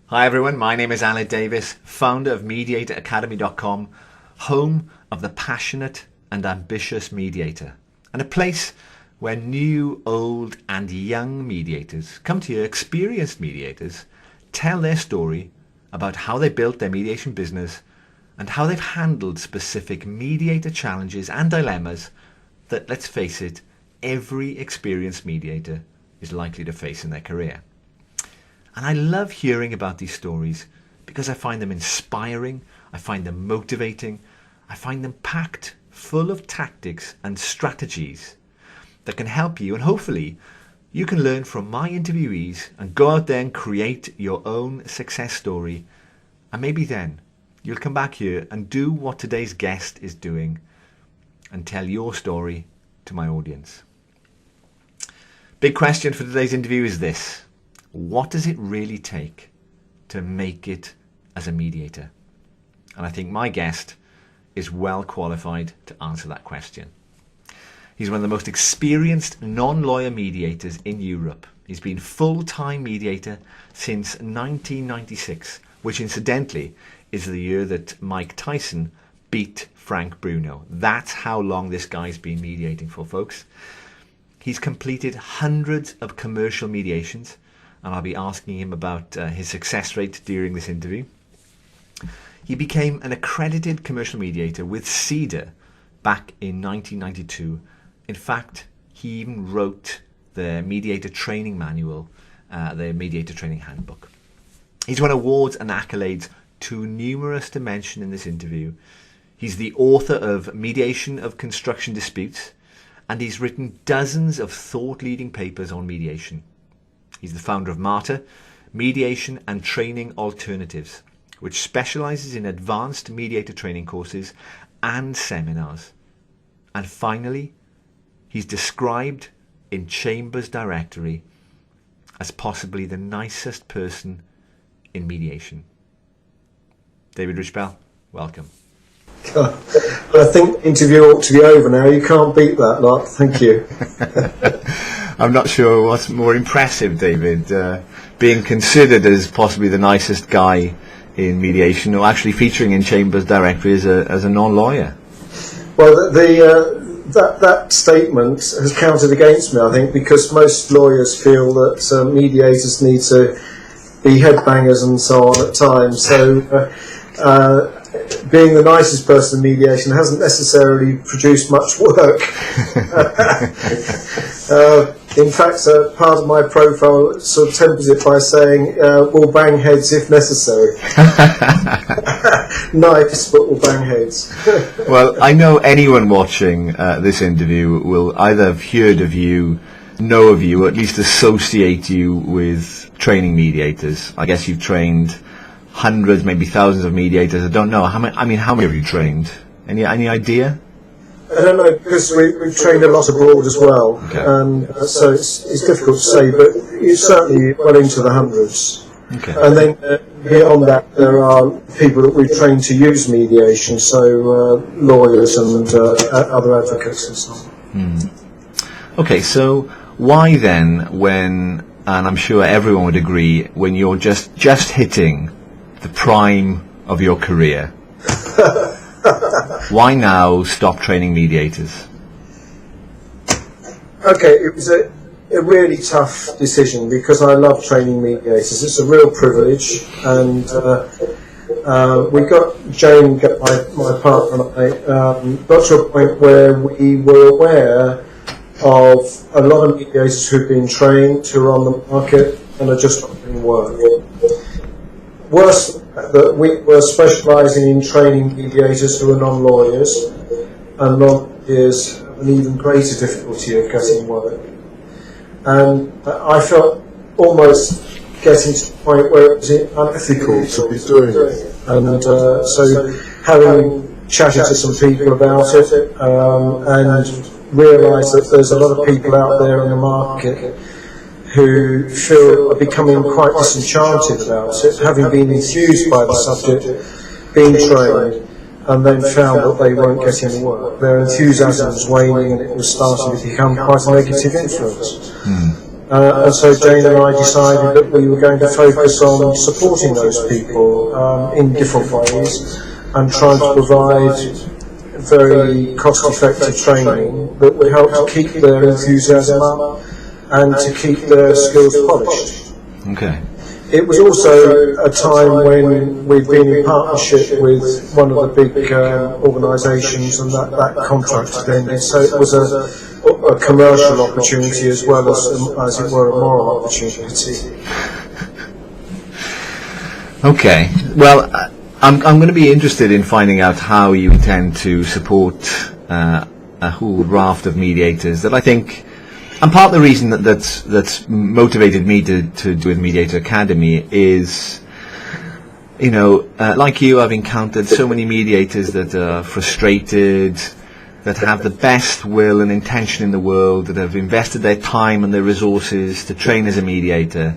Hi everyone, my name is Alan Davis, founder of mediatoracademy.com, home of the passionate and ambitious mediator, and a place where new, old and young mediators come to hear experienced mediators tell their story about how they built their mediation business and how they've handled specific mediator challenges and dilemmas that, let's face it, every experienced mediator is likely to face in their career. And I love hearing about these stories because I find them inspiring, I find them motivating, I find them packed full of tactics and strategies that can help you, and hopefully you can learn from my interviewees and go out there and create your own success story. And maybe then you'll come back here and do what today's guest is doing and tell your story to my audience. Big question for today's interview is this: what does it really take to make it as a mediator? And I think my guest is well qualified to answer that question. He's one of the most experienced non-lawyer mediators in Europe. He's been full-time mediator since 1996, which incidentally is the year that Mike Tyson beat Frank Bruno. That's how long this guy's been mediating for, folks. He's completed hundreds of commercial mediations, and I'll be asking him about his success rate during this interview. He became an accredited commercial mediator with CEDR back in 1992. In fact, he even wrote the mediator training manual, the mediator training handbook. He's won awards and accolades too numerous to mention in this interview. He's the author of Mediation of Construction Disputes, and he's written dozens of thought-leading papers on mediation. He's the founder of MARTA, Mediation and Training Alternatives, which specializes in advanced mediator training courses and seminars. And finally, he's described in Chambers' directory as possibly the nicest person in mediation. David Richbell, welcome. I think the interview ought to be over now. You can't beat that lot. Thank you. I'm not sure what's more impressive, David, being considered as possibly the nicest guy in mediation, or actually featuring in Chambers' directory as a non-lawyer. Well, that statement has counted against me, I think, because most lawyers feel that mediators need to be headbangers and so on at times. So being the nicest person in mediation hasn't necessarily produced much work. In fact, part of my profile sort of tempers it by saying, we'll bang heads if necessary. Nice, but we'll bang heads. Well, I know anyone watching this interview will either have heard of you, know of you, or at least associate you with training mediators. I guess you've trained hundreds, maybe thousands of mediators. I don't know. How many have you trained? Any idea? I don't know, because we've trained a lot abroad as well, okay. And so it's difficult to say, but it's certainly well into the hundreds. Okay. And then beyond that, there are people that we've trained to use mediation, so lawyers and other advocates and so on. Okay, so why then, when, and I'm sure everyone would agree, when you're just hitting the prime of your career, why now stop training mediators? Okay, it was a really tough decision because I love training mediators. It's a real privilege, and Jane, my partner and I, got to a point where we were aware of a lot of mediators who've been trained, who are on the market and are just not doing work. Worse, that we were specialising in training mediators who are non-lawyers, and non-lawyers have an even greater difficulty of getting work. And I felt almost getting to the point where it was unethical to be doing it. And so having chatted to some people about it and realised that there's a lot of people out there in the market who feel are becoming quite disenchanted about it, having been enthused by the subject, being trained, and then found that they weren't getting any work. Their enthusiasm was waning and it was starting to become quite a negative influence. And so Jane and I decided that we were going to focus on supporting those people in different ways and trying to provide very cost-effective training that would help to keep their enthusiasm up and to keep their skills polished. Okay. It was also a time when we'd been in partnership with one of the big organisations, and that contract had ended, so it was a commercial opportunity as well as it were, a moral opportunity. Okay. Well, I'm going to be interested in finding out how you intend to support a whole raft of mediators that I think. And part of the reason that's motivated me to do with Mediator Academy is, like you, I've encountered so many mediators that are frustrated, that have the best will and intention in the world, that have invested their time and their resources to train as a mediator,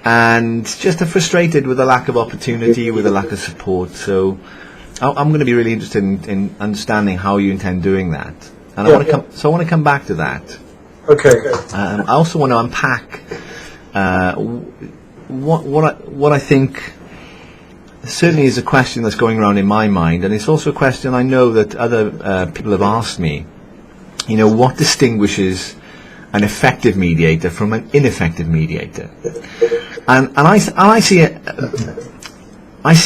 and just are frustrated with the lack of opportunity, with the lack of support. So I'm going to be really interested in understanding how you intend doing that. And I want to come back to that. Okay. I also want to unpack what I think certainly is a question that's going around in my mind, and it's also a question I know that other people have asked me. What distinguishes an effective mediator from an ineffective mediator? And I see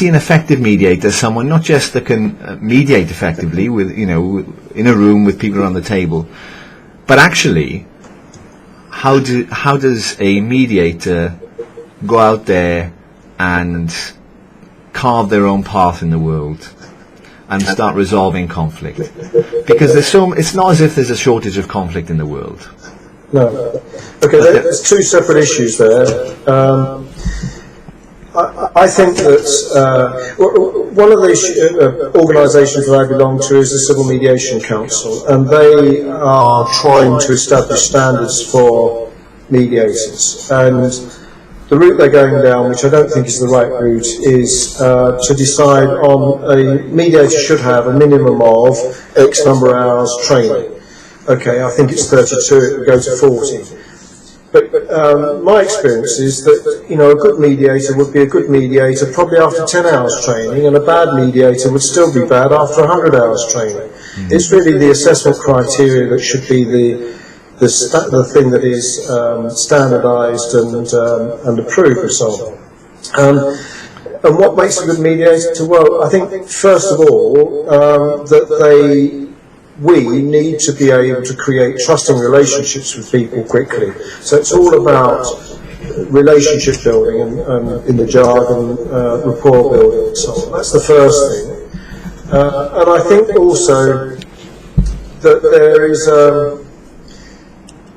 an effective mediator as someone not just that can mediate effectively with in a room with people around the table, but actually, how does a mediator go out there and carve their own path in the world and start resolving conflict? Because it's not as if there's a shortage of conflict in the world. No. Okay, there's two separate issues there. I think that one of the organisations that I belong to is the Civil Mediation Council, and they are trying to establish standards for mediators. And the route they're going down, which I don't think is the right route, is to decide on a mediator should have a minimum of X number of hours training. Okay, I think it's 32, it would go to 40. But my experience is that, a good mediator would be a good mediator probably after 10 hours training, and a bad mediator would still be bad after 100 hours training. It's really the assessment criteria that should be the thing that is standardised and approved and so on. And what makes a good mediator? Well, I think first of all that we need to be able to create trusting relationships with people quickly. So it's all about relationship building and in the jargon, rapport building and so on. That's the first thing. And I think also that there is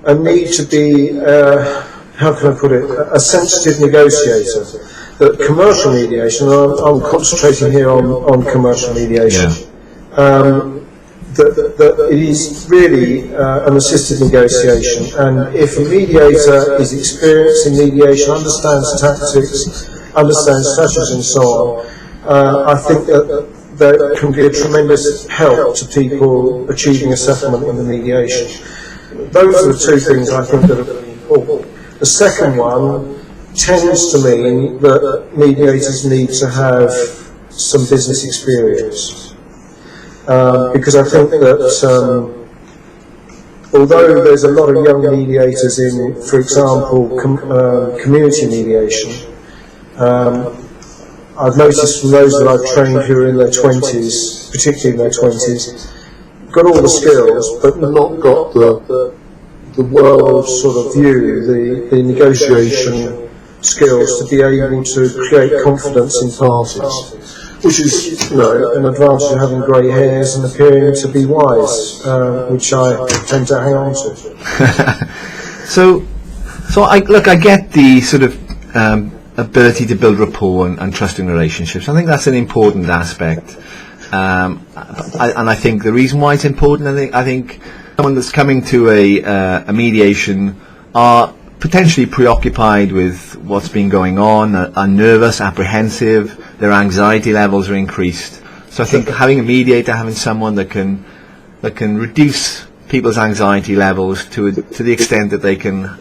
a need to be, how can I put it, a sensitive negotiator. That commercial mediation, and I'm concentrating here on commercial mediation, that it is really an assisted negotiation, and if a mediator is experienced in mediation, understands tactics, understands strategies and so on, I think that there can be a tremendous help to people achieving a settlement in the mediation. Those are the two things I think that are really important. The second one tends to mean that mediators need to have some business experience. Because I think that although there's a lot of young mediators in, for example, community mediation, I've noticed from those that I've trained who are in their 20s, particularly in their 20s, got all the skills but not got the world sort of view, the negotiation skills to be able to create confidence in parties. Which is, an advantage of having grey hairs and appearing to be wise, which I tend to hang on to. So I get the sort of ability to build rapport and trusting relationships. I think that's an important aspect, and I think the reason why it's important, I think someone that's coming to a mediation are potentially preoccupied with what's been going on, are nervous, apprehensive, their anxiety levels are increased. So I think having a mediator, having someone that can reduce people's anxiety levels to the extent that they can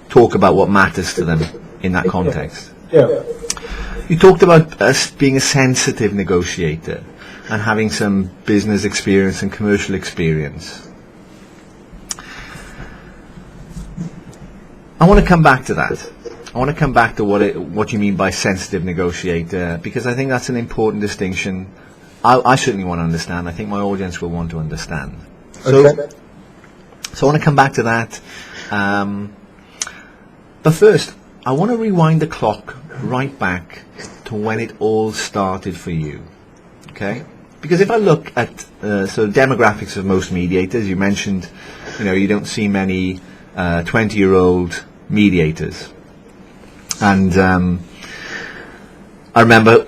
talk about what matters to them in that context. Yeah. You talked about us being a sensitive negotiator and having some business experience and commercial experience. I want to come back to that. I want to come back to what you mean by sensitive negotiator, because I think that's an important distinction. I certainly want to understand. I think my audience will want to understand. Okay. So I want to come back to that. But first, I want to rewind the clock right back to when it all started for you. Okay? Because if I look at so the demographics of most mediators, you mentioned, you don't see many 20-year-old mediators. And I remember,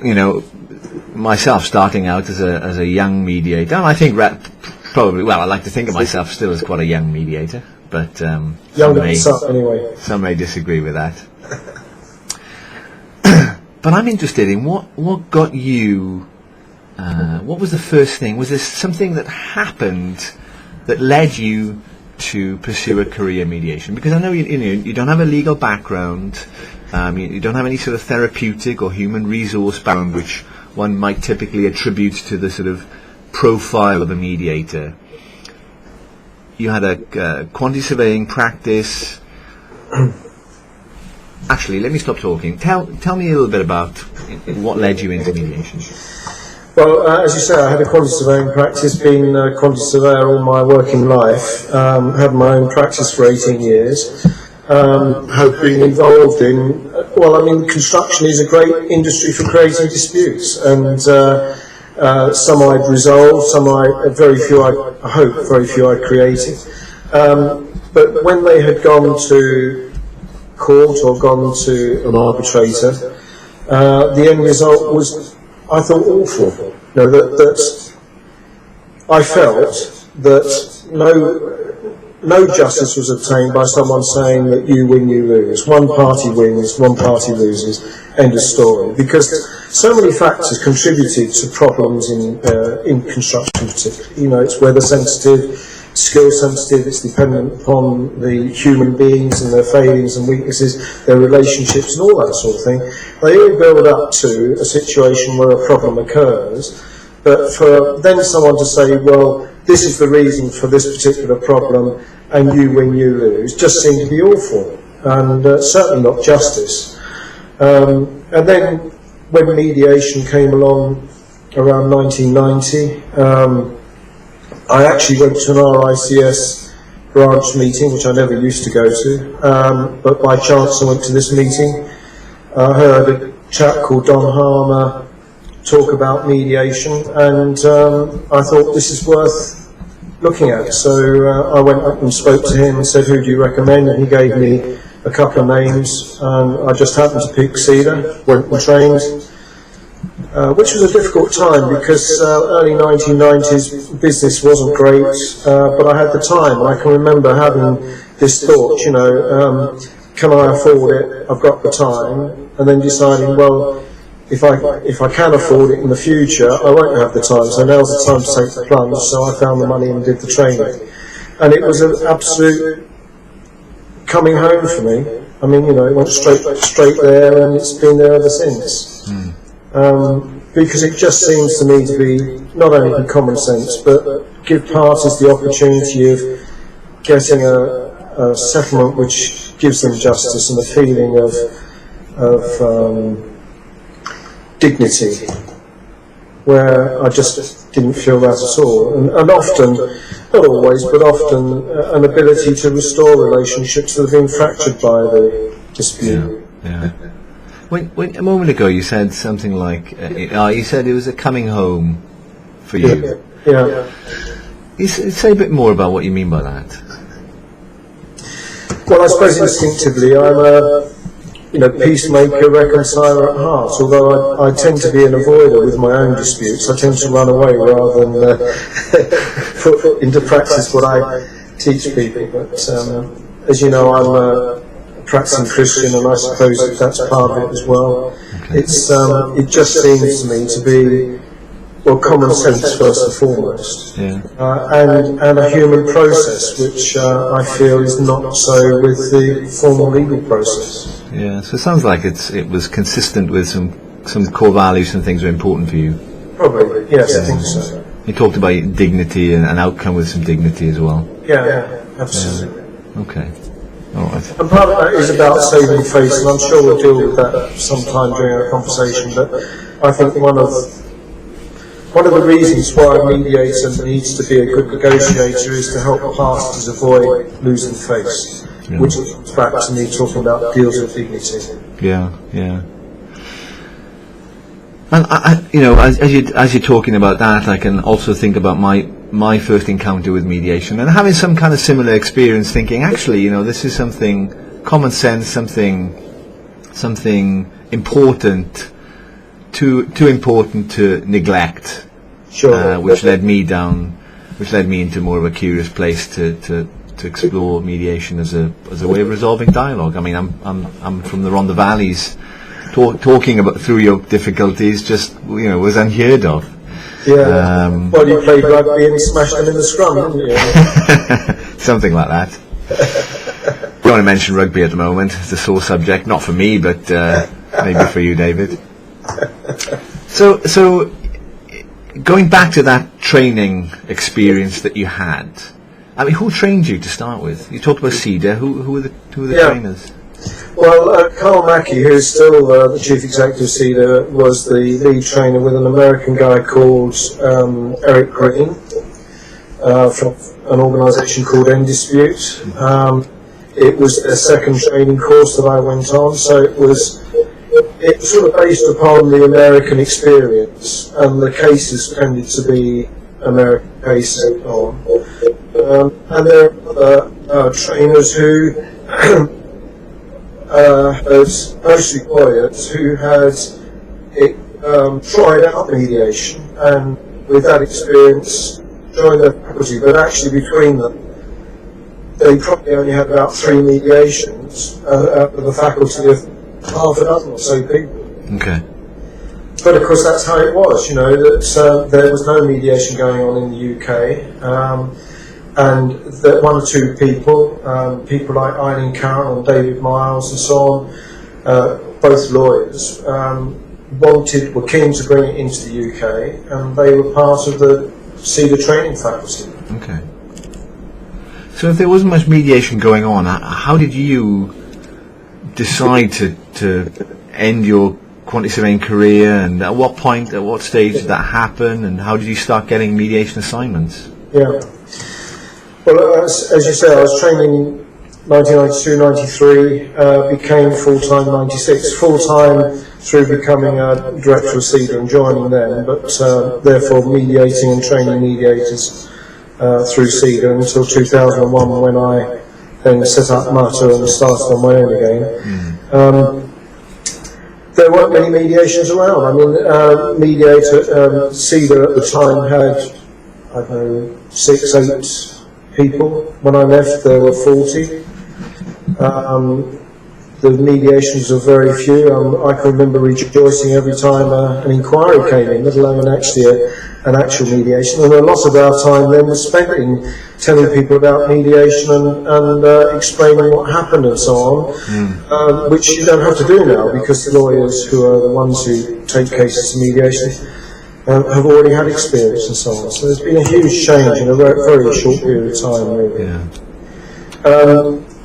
myself starting out as a young mediator. And I think probably, I like to think of myself still as quite a young mediator, but Younger anyway. Some may disagree with that. But I'm interested in what got you. What was the first thing? Was there something that happened that led you to pursue a career in mediation? Because I know you don't have a legal background. You don't have any sort of therapeutic or human resource background, which one might typically attribute to the sort of profile of a mediator. You had a quantity surveying practice. Actually, let me stop talking. Tell me a little bit about what led you into mediation. Well, as you say, I had a quantity surveying practice, been a quantity surveyor all my working life, had my own practice for 18 years, have been involved in, construction is a great industry for creating disputes, and some I'd resolved, very few I'd created. But when they had gone to court or gone to an arbitrator, the end result was, I thought, awful. That I felt that no justice was obtained by someone saying that you win, you lose. One party wins, one party loses. End of story. Because so many factors contributed to problems in construction, particularly. It's weather sensitive, skill sensitive. It's dependent upon the human beings and their failings and weaknesses, their relationships, and all that sort of thing. They all build up to a situation where a problem occurs. But for then someone to say, well, this is the reason for this particular problem, and you win, you lose, just seemed to be awful, and certainly not justice. And then when mediation came along around 1990, I actually went to an RICS branch meeting, which I never used to go to, but by chance I went to this meeting. I heard a chap called Don Harmer talk about mediation, and I thought this is worth looking at. So I went up and spoke to him and said, who do you recommend? And he gave me a couple of names. I just happened to pick CEDR, went and trained, which was a difficult time because early 1990s business wasn't great, but I had the time, and I can remember having this thought, can I afford it? I've got the time, and then deciding, well, if I can afford it in the future, I won't have the time, so now's the time to take the plunge. So I found the money and did the training, and it was an absolute coming home for me. It went straight there, and it's been there ever since. Because it just seems to me to be not only common sense, but give parties the opportunity of getting a settlement which gives them justice and a feeling of dignity, where I just didn't feel that at all. And often, not always, but often, an ability to restore relationships that have been fractured by the dispute. Yeah. When a moment ago you said something like, you said it was a coming home for you. Yeah. Say a bit more about what you mean by that. Well, I suppose instinctively I'm a peacemaker, reconciler at heart, although I tend to be an avoider with my own disputes. I tend to run away rather than put into practice what I teach people. But as you know, I'm a practicing Christian, and I suppose that's part of it as well. Okay. It just seems to me to be well, common sense first and foremost, Yeah. and a human process, which I feel is not so with the formal legal process. Yeah. So it sounds like it was consistent with some core values and things that are important for you. Probably, yes, I think so. You talked about dignity and an outcome with some dignity as well. Yeah, absolutely. Okay. All right. And part of that is about saving face, and I'm sure we'll deal with that sometime during our conversation, but I think one of the reasons why a mediator needs to be a good negotiator is to help parties avoid losing face, which comes back to me talking about deals with dignity. Yeah, yeah. And as you're talking about that, I can also think about my first encounter with mediation and having some kind of similar experience, thinking actually, this is something common sense, something important, too important to neglect. Sure. Which led me into more of a curious place to explore mediation as a way of resolving dialogue. I mean, I'm from the Rhondda Valleys. Talking about through your difficulties just was unheard of. Yeah. Well, you played rugby and smashed them in the scrum, didn't you? Something like that. I don't want to mention rugby at the moment. It's a sore subject, not for me, but maybe for you, David. So going back to that training experience that you had, I mean, who trained you to start with? You talked about CEDR. Who were the trainers? Well, Carl Mackey, who's still the chief executive of CEDR, was the lead trainer with an American guy called Eric Green from an organisation called Endispute. It was a second training course that I went on, so it was sort of based upon the American experience, and the cases tended to be American cases on. And there are other trainers who mostly lawyers who had tried out mediation, and with that experience joined their faculty, but actually between them they probably only had about 3 mediations out of the faculty of half a dozen or so people. Okay. But of course that's how it was, that there was no mediation going on in the UK. And that 1 or 2 people like Eileen Carroll and David Miles and so on, both lawyers, were keen to bring it into the UK, and they were part of the CEDR training faculty. Okay. So if there wasn't much mediation going on, how did you decide to end your quantity surveying career, and at what point, at what stage did that happen, and how did you start getting mediation assignments? Yeah. Well, as you say, I was training in 1992-93, became full-time 96, full-time through becoming a director of CEDR and joining them, but therefore mediating and training mediators through CEDR until 2001, when I then set up MUTTA and started on my own again. There weren't many mediations around. I mean, CEDR at the time had, I don't know, 6, 8 people. When I left, there were 40. The mediations were very few. I can remember rejoicing every time an inquiry came in, let alone actually an actual mediation. And a lot of our time then was spent in telling people about mediation and explaining what happened and so on, which you don't have to do now, because the lawyers who are the ones who take cases to mediation have already had experience and so on. So there's been a huge change in a very short period of time, really. Yeah.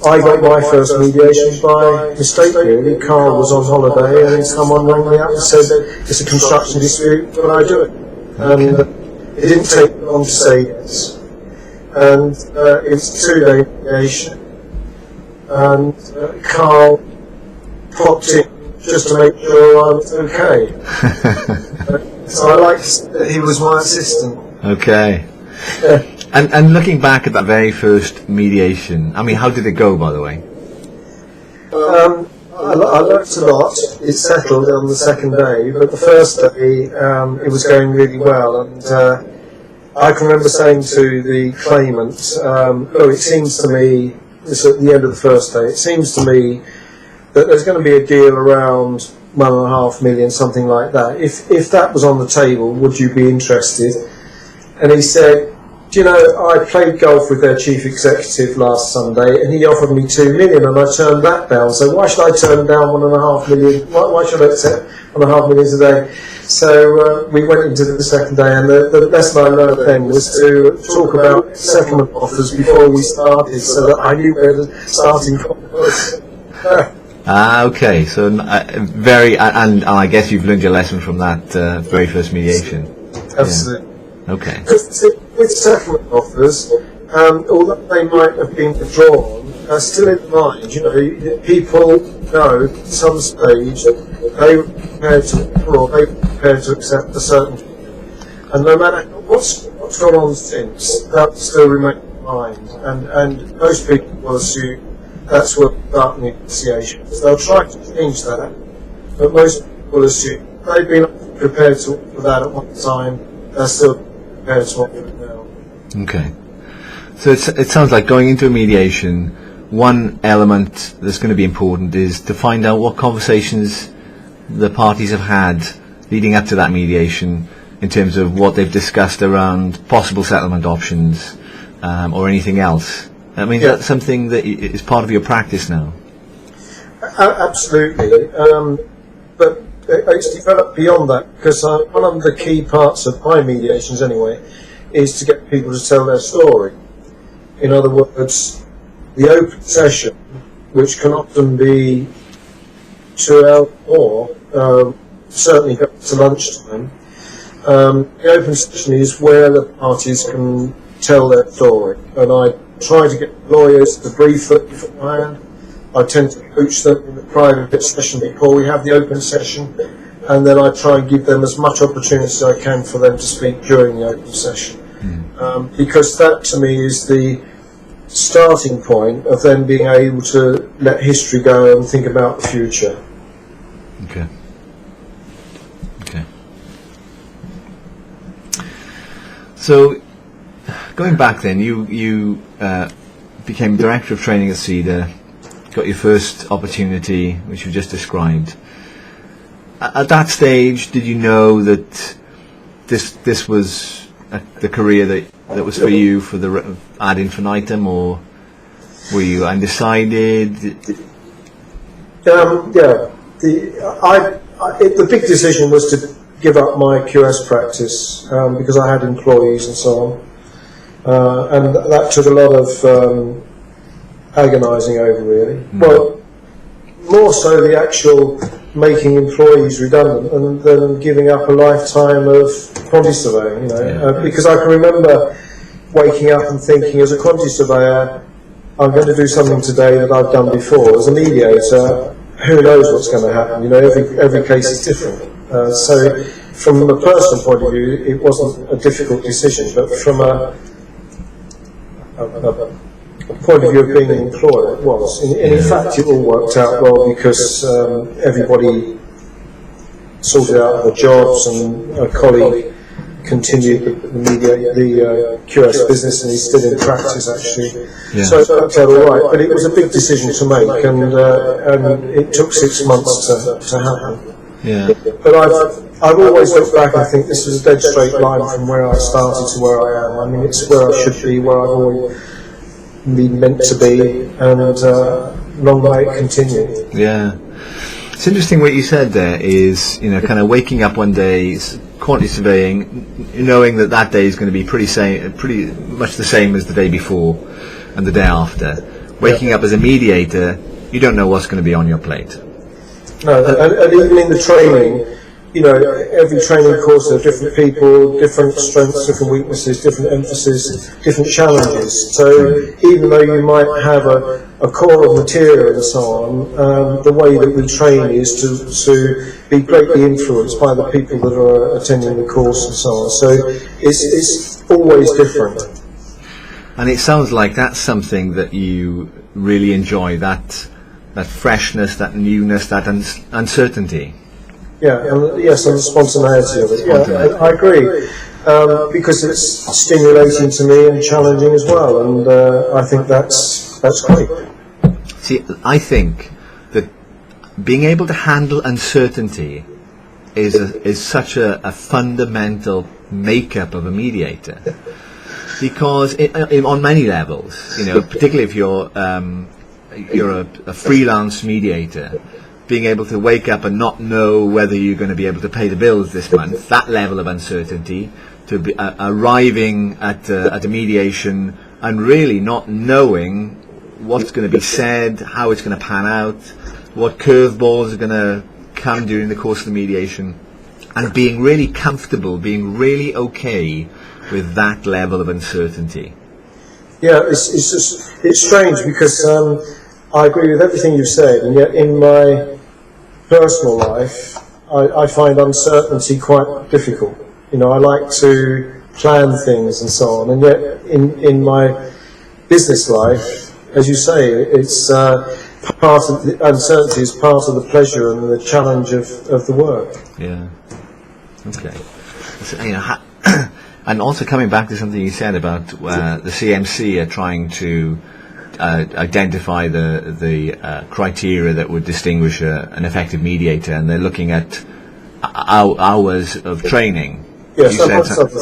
I got my first mediation by mistake, really. Carl was on holiday and someone rang me up and said, it's a construction dispute, can I do it? And it didn't take long to say yes. And it was a 2-day mediation. And Carl popped in just to make sure I was okay. So I like to say that he was my assistant. Okay. And looking back at that very first mediation, I mean, how did it go, by the way? I learnt a lot. It settled on the second day, but the first day it was going really well, and I can remember saying to the claimant, it seems to me, this at the end of the first day, it seems to me that there's going to be a deal around 1.5 million, something like that. If that was on the table, would you be interested? And he said, do you know, I played golf with their chief executive last Sunday, and he offered me 2 million, and I turned that down. So why should I turn down 1.5 million? Why should I accept 1.5 million a day? So we went into the second day, and the lesson I learned then was to talk about settlement offers before we started, so that I knew where the starting point was. Okay. So and I guess you've learned your lesson from that very first mediation. Absolutely. Yeah. Okay. Because with settlement offers, although they might have been withdrawn, still in mind, you know, people know at some stage they were prepared to accept a certain figure. And no matter what's gone on since, that still remains in mind. And most people will assume that's where we start negotiations. They'll try to change that, but most people will assume they've been prepared to offer that at one time, they're still prepared to offer it now. Okay. So it sounds like going into a mediation, one element that's going to be important is to find out what conversations the parties have had leading up to that mediation in terms of what they've discussed around possible settlement options or anything else. I mean, Yeah. that's something that is part of your practice now. Absolutely. But it's developed beyond that, because one of the key parts of my mediations anyway is to get people to tell their story. In other words, the open session, which can often be 2 hours or certainly go to lunchtime, the open session is where the parties can tell their story. And I try to get lawyers to brief them beforehand. I tend to coach them in the private session before we have the open session, and then I try and give them as much opportunity as I can for them to speak during the open session. Because that to me is the starting point of them being able to let history go and think about the future. Okay. So, going back then, you became Director of Training at CEDR, got your first opportunity, which you just described. At that stage, did you know that this was the career that was for you for the ad infinitum, or were you undecided? The big decision was to give up my QS practice because I had employees and so on, and that took a lot of agonising over, really. Well, more so the actual making employees redundant and then giving up a lifetime of quantity surveying, you know, because I can remember waking up and thinking, as a quantity surveyor, I'm going to do something today that I've done before. As a mediator, who knows what's going to happen? You know, every case is different. So, from a personal point of view, it wasn't a difficult decision, but from a point of view of being an employer, it was. And in fact, it all worked out well because everybody sorted out their jobs, and a colleague continued the QS business, and he's still in practice actually. So it worked out all right, but it was a big decision to make, and it took 6 months to happen. But I've always looked back and think this was a dead straight line from where I started to where I am. I mean, it's where I should be, where I've always been meant to be, and long may it continue. It's interesting what you said there is, you know, kind of waking up one day, quantity surveying, knowing that day is going to be pretty much the same as the day before and the day after. Waking up as a mediator, you don't know what's going to be on your plate. No, and even in the training, you know, every training course there are different people, different strengths, different weaknesses, different emphasis, different challenges. So even though you might have a core of material and so on, the way that we train is to be greatly influenced by the people that are attending the course and so on. So it's always different. And it sounds like that's something that you really enjoy, that freshness, that newness, that uncertainty. And the spontaneity of it. I agree, because it's stimulating to me and challenging as well, and I think that's great. See, I think that being able to handle uncertainty is such a fundamental makeup of a mediator, because on many levels, particularly if you're a freelance mediator, being able to wake up and not know whether you're going to be able to pay the bills this month, that level of uncertainty, to be arriving at a mediation and really not knowing what's going to be said, how it's going to pan out, what curveballs are going to come during the course of the mediation, and being really comfortable, being really okay with that level of uncertainty. Yeah, it's strange because I agree with everything you've said, and yet in my personal life, I find uncertainty quite difficult. I like to plan things and so on, and yet in my business life, as you say, it's part of the uncertainty is part of the pleasure and the challenge of the work. Yeah. Okay. So, and also coming back to something you said about the CMC are trying to identify the criteria that would distinguish an effective mediator, and they're looking at hours of training. Yes, amongst other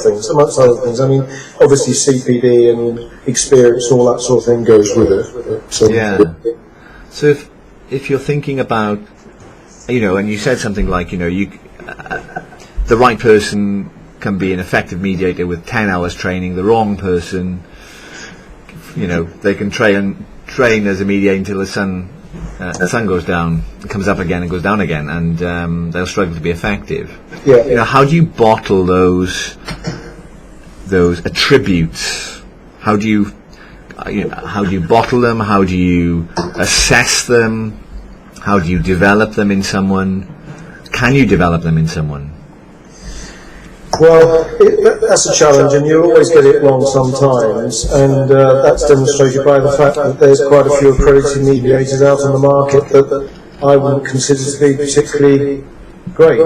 things. I mean, obviously CPD and experience, all that sort of thing goes with it. So yeah. So if you're thinking about, and you said something like, the right person can be an effective mediator with 10 hours training. The wrong person, they can train as a mediator until the sun goes down, it comes up again and goes down again, and they'll struggle to be effective. Yeah. How do you bottle those attributes? How do you bottle them? How do you assess them? How do you develop them in someone? Can you develop them in someone? Well, that's a challenge, and you always get it wrong sometimes, and that's demonstrated by the fact that there's quite a few accredited mediators out on the market that I wouldn't consider to be particularly great.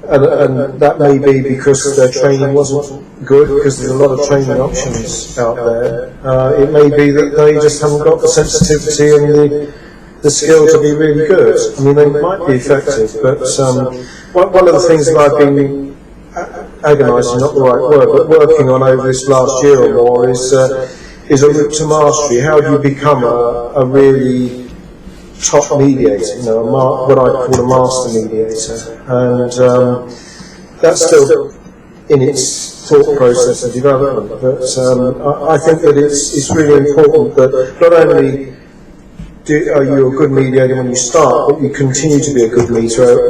And that may be because their training wasn't good, because there's a lot of training options out there. It may be that they just haven't got the sensitivity and the skill to be really good. I mean, they might be effective, but one of the things that I've been agonising, not the right word, but working on over this last year or more is a route to mastery. How do you become a really top mediator, what I call a master mediator? And that's still in its thought process and development, but I think that it's really important that not only are you a good mediator when you start, but you continue to be a good mediator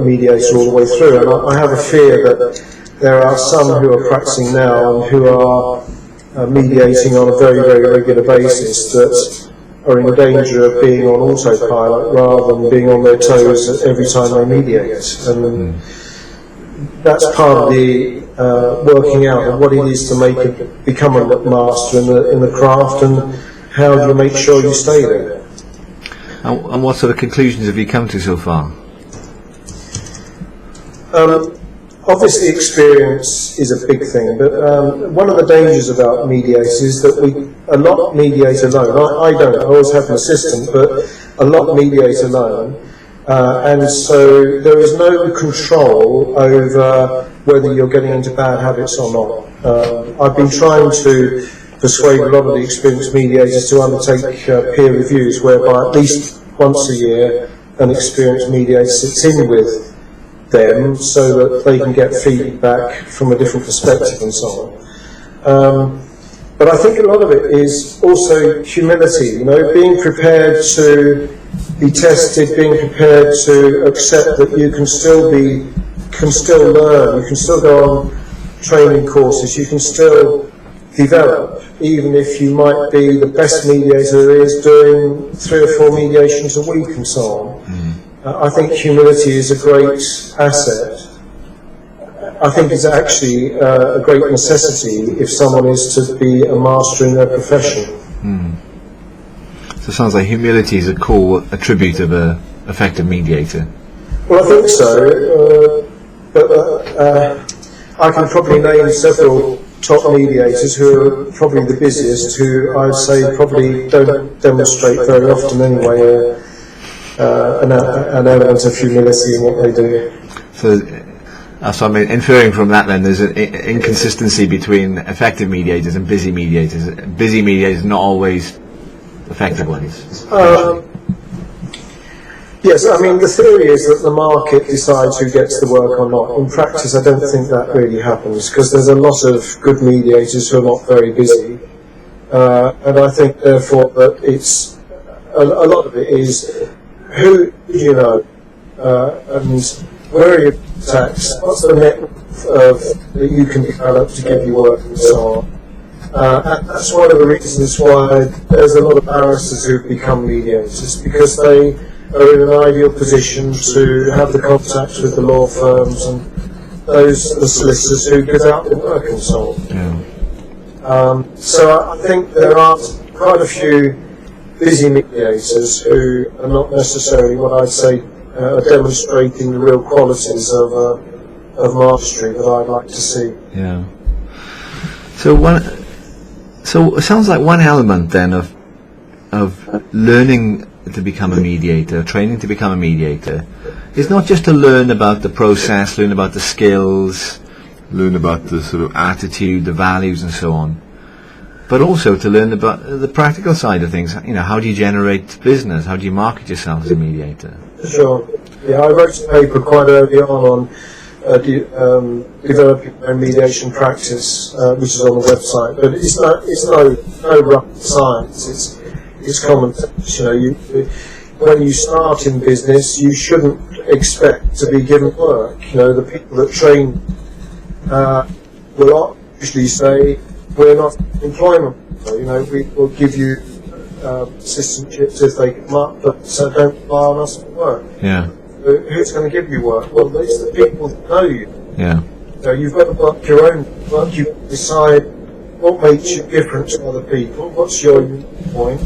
all the way through. And I have a fear that there are some who are practicing now and who are mediating on a very, very regular basis that are in danger of being on autopilot rather than being on their toes every time they mediate. And that's part of the working out of what it is to become a master in the craft, and how do you make sure you stay there. And what sort of conclusions have you come to so far? Obviously experience is a big thing, but one of the dangers about mediators is that a lot mediate alone. I don't, I always have an assistant, but a lot mediate alone, and so there is no control over whether you're getting into bad habits or not. I've been trying to persuade a lot of the experienced mediators to undertake peer reviews, whereby at least once a year an experienced mediator sits in with them so that they can get feedback from a different perspective and so on. But I think a lot of it is also humility, being prepared to be tested, being prepared to accept that you can still learn, you can still go on training courses, you can still develop, even if you might be the best mediator there is doing 3 or 4 mediations a week and so on. I think humility is a great asset. I think it's actually a great necessity if someone is to be a master in their profession. So it sounds like humility is a core attribute of an effective mediator. Well, I think so, but I can probably name several top mediators who are probably the busiest, who I'd say probably don't demonstrate very often anyway an element of humility in what they do. So I mean, inferring from that then, there's an inconsistency between effective mediators and busy mediators. Busy mediators not always effective ones. Yes, I mean, the theory is that the market decides who gets the work or not. In practice, I don't think that really happens, because there's a lot of good mediators who are not very busy. And I think, therefore, that it's a lot of it is who do you know, and where are your contacts, what's the network that you can develop to give you work and so on. And that's one of the reasons why there's a lot of barristers who've become mediators, because they are in an ideal position to have the contacts with the law firms and the solicitors who get out the work and so on. Yeah. So I think there are quite a few busy mediators who are not necessarily what I'd say are demonstrating the real qualities of mastery that I'd like to see. Yeah. So it sounds like one element then of learning to become a mediator, training to become a mediator, is not just to learn about the process, learn about the skills, learn about the sort of attitude, the values and so on, but also to learn about the practical side of things. You know, how do you generate business? How do you market yourself as a mediator? Sure. Yeah, I wrote a paper quite early on developing my mediation practice, which is on the website. But it's no rocket science. It's common sense. You know, when you start in business, you shouldn't expect to be given work. You know, the people that train will usually say, "We're not employment. You know, we will give you assistantships if they come up, but don't rely on us for work." Yeah. Who's going to give you work? Well, it's the people that know you. Yeah. So you've got to work your own work. You decide what makes you different to other people, what's your unique point,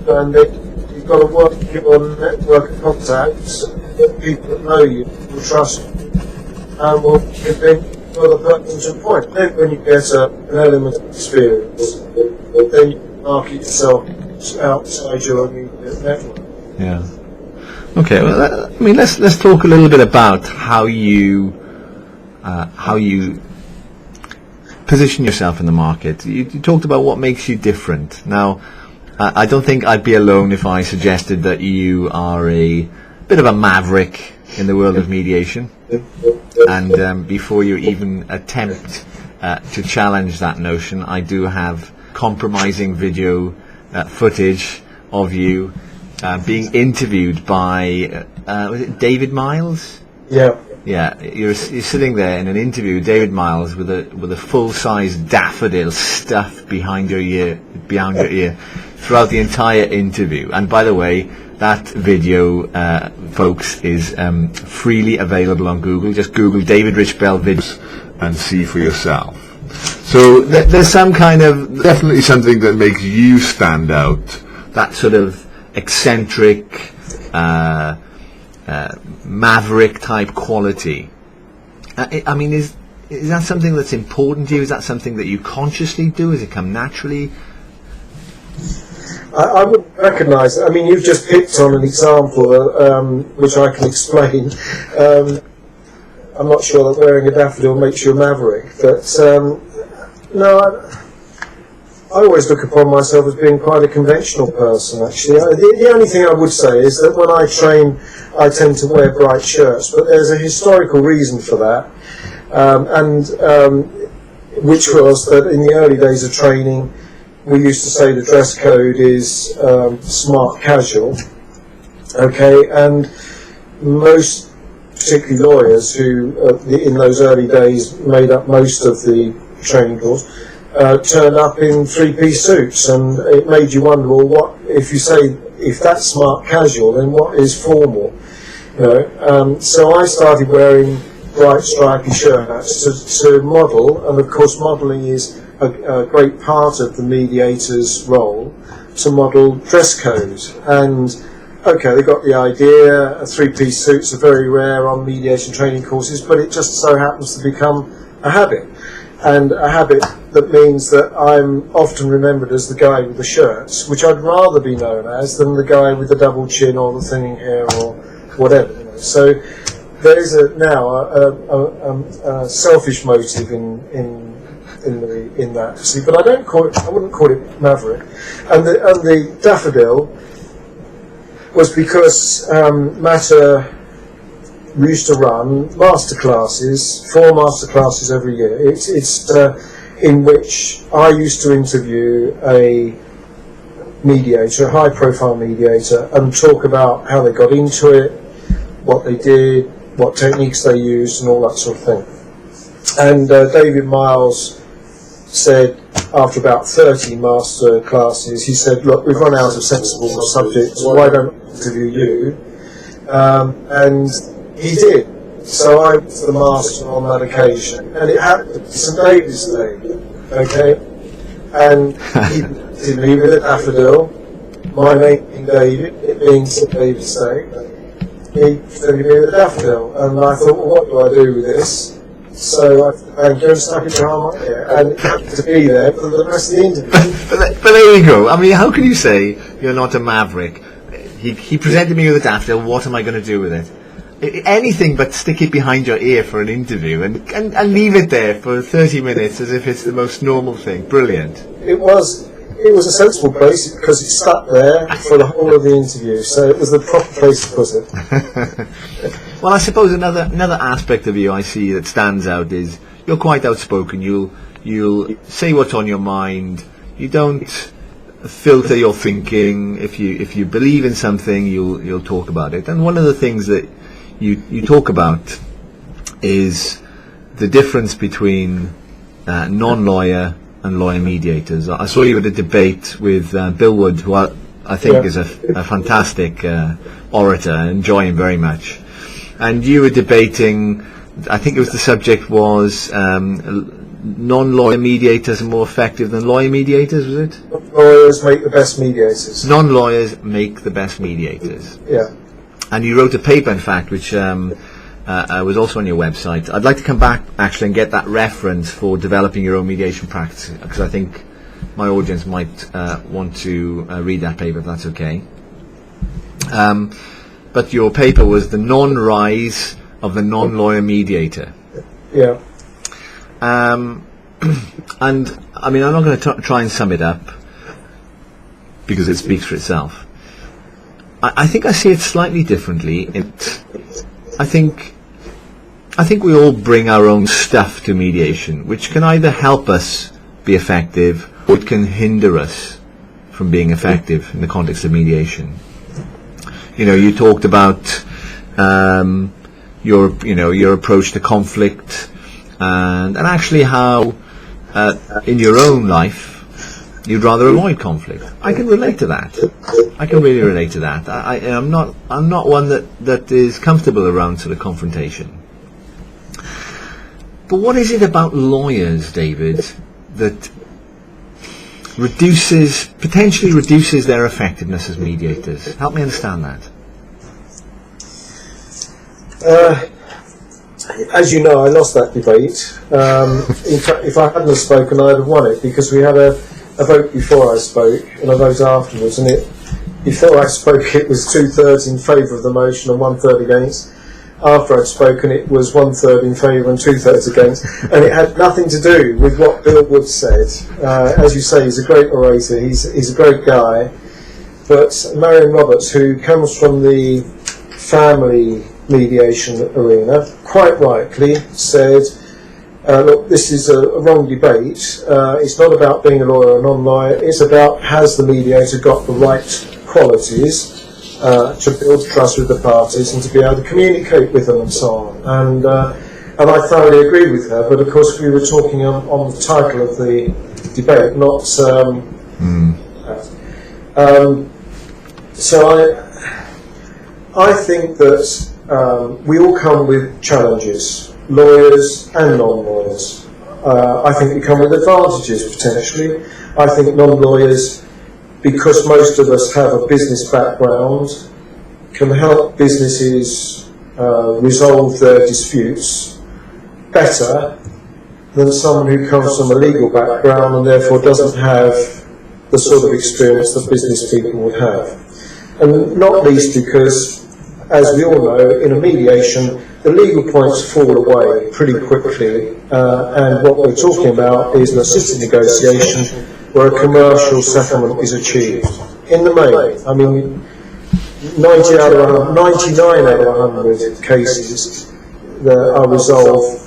and then you've got to work your network of contacts, people that know you, will trust you, and will convince the other person to a point. Then when you get an element of experience, then you can market yourself outside your immediate network. Yeah. Okay. Well, I mean, let's talk a little bit about how you position yourself in the market. You talked about what makes you different. Now, I don't think I'd be alone if I suggested that you are a bit of a maverick in the world of mediation. And before you even attempt to challenge that notion, I do have compromising video footage of you being interviewed by was it David Miles? Yeah. Yeah, you're sitting there in an interview with David Miles with a full-size daffodil stuffed behind your ear throughout the entire interview. And by the way, that video, folks, is freely available on Google. Just Google David Richbell videos and see for yourself. So there's some kind of, definitely something that makes you stand out. That sort of eccentric, maverick type quality. I mean, is that something that's important to you? Is that something that you consciously do? Does it come naturally? I wouldn't recognise it. I mean, you've just picked on an example which I can explain. I'm not sure that wearing a daffodil makes you a maverick, but no, I always look upon myself as being quite a conventional person, actually. The only thing I would say is that when I train, I tend to wear bright shirts, but there's a historical reason for that, which was that in the early days of training, we used to say the dress code is smart casual, okay, and most, particularly lawyers who in those early days made up most of the training course, turned up in three-piece suits, and it made you wonder, well, what if that's smart casual, then what is formal? You know, so I started wearing bright stripy shirts to model, and of course modelling is a great part of the mediator's role, to model dress code. And okay, they got the idea. Three-piece suits are very rare on mediation training courses, but it just so happens to become a habit, and a habit that means that I'm often remembered as the guy with the shirts, which I'd rather be known as than the guy with the double chin or the thinning hair or whatever. You know. So there is now a selfish motive in that. See, but I wouldn't call it maverick. And the daffodil was because Matter used to run masterclasses, 4 masterclasses every year. It's in which I used to interview a mediator, a high-profile mediator, and talk about how they got into it, what they did, what techniques they used, and all that sort of thing. And David Miles said, after about 30 master classes, he said, look, we've run out of sensible subjects, why don't I interview you? And he did. So I was the master on that occasion, and it happened to be St. David's Day, okay? And he did me with a daffodil, my name being David, it being St. David's Day. He did me with a daffodil, and I thought, well, what do I do with this? So I go and stuck it behind my ear, and it happened to be there for the rest of the interview. But there you go. I mean, how can you say you're not a maverick? He presented me with a daffodil, what am I going to do with it? Anything but stick it behind your ear for an interview and leave it there for 30 minutes as if it's the most normal thing. Brilliant. It was a sensible place because it sat there for the whole of the interview, so it was the proper place to put it. Well, I suppose another aspect of you I see that stands out is you're quite outspoken. You'll say what's on your mind. You don't filter your thinking. If you believe in something, you'll talk about it. And one of the things that you talk about is the difference between non-lawyer and lawyer mediators. I saw you at a debate with Bill Wood, who I think is a fantastic orator. I enjoy him very much. And you were debating, I think the subject was non-lawyer mediators are more effective than lawyer mediators, was it? Lawyers make the best mediators. Non-lawyers make the best mediators. Yeah. And you wrote a paper, in fact, which was also on your website. I'd like to come back, actually, and get that reference for developing your own mediation practice, because I think my audience might want to read that paper, if that's okay. But your paper was the non-rise of the non-lawyer mediator. Yeah. And, I mean, I'm not going to try and sum it up, because it speaks for itself. I think I see it slightly differently. I think we all bring our own stuff to mediation, which can either help us be effective or it can hinder us from being effective in the context of mediation. You know, you talked about your approach to conflict, and actually how in your own life you'd rather avoid conflict. I can relate to that. I can really relate to that. I'm not one that is comfortable around sort of confrontation. But what is it about lawyers, David, that potentially reduces their effectiveness as mediators? Help me understand that. As you know, I lost that debate. In fact, if I hadn't have spoken, I'd have won it, because we had a vote before I spoke and a vote afterwards, and before I spoke it was 2/3 in favour of the motion and 1/3 against. After I'd spoken it was 1/3 in favour and 2/3 against, and it had nothing to do with what Bill Wood said. As you say, he's a great orator, he's a great guy, but Marion Roberts, who comes from the family mediation arena, quite rightly said, look, this is a wrong debate. It's not about being a lawyer or a non-lawyer. It's about, has the mediator got the right qualities to build trust with the parties and to be able to communicate with them and so on. And I thoroughly agree with her. But of course, we were talking on the title of the debate, not. So I think that we all come with challenges. Lawyers and non-lawyers. I think we come with advantages, potentially. I think non-lawyers, because most of us have a business background, can help businesses resolve their disputes better than someone who comes from a legal background and therefore doesn't have the sort of experience that business people would have. And not least because, as we all know, in a mediation, the legal points fall away pretty quickly, and what we're talking about is an assisted negotiation where a commercial settlement is achieved. In the main, I mean, 99 out of 100 cases that are resolved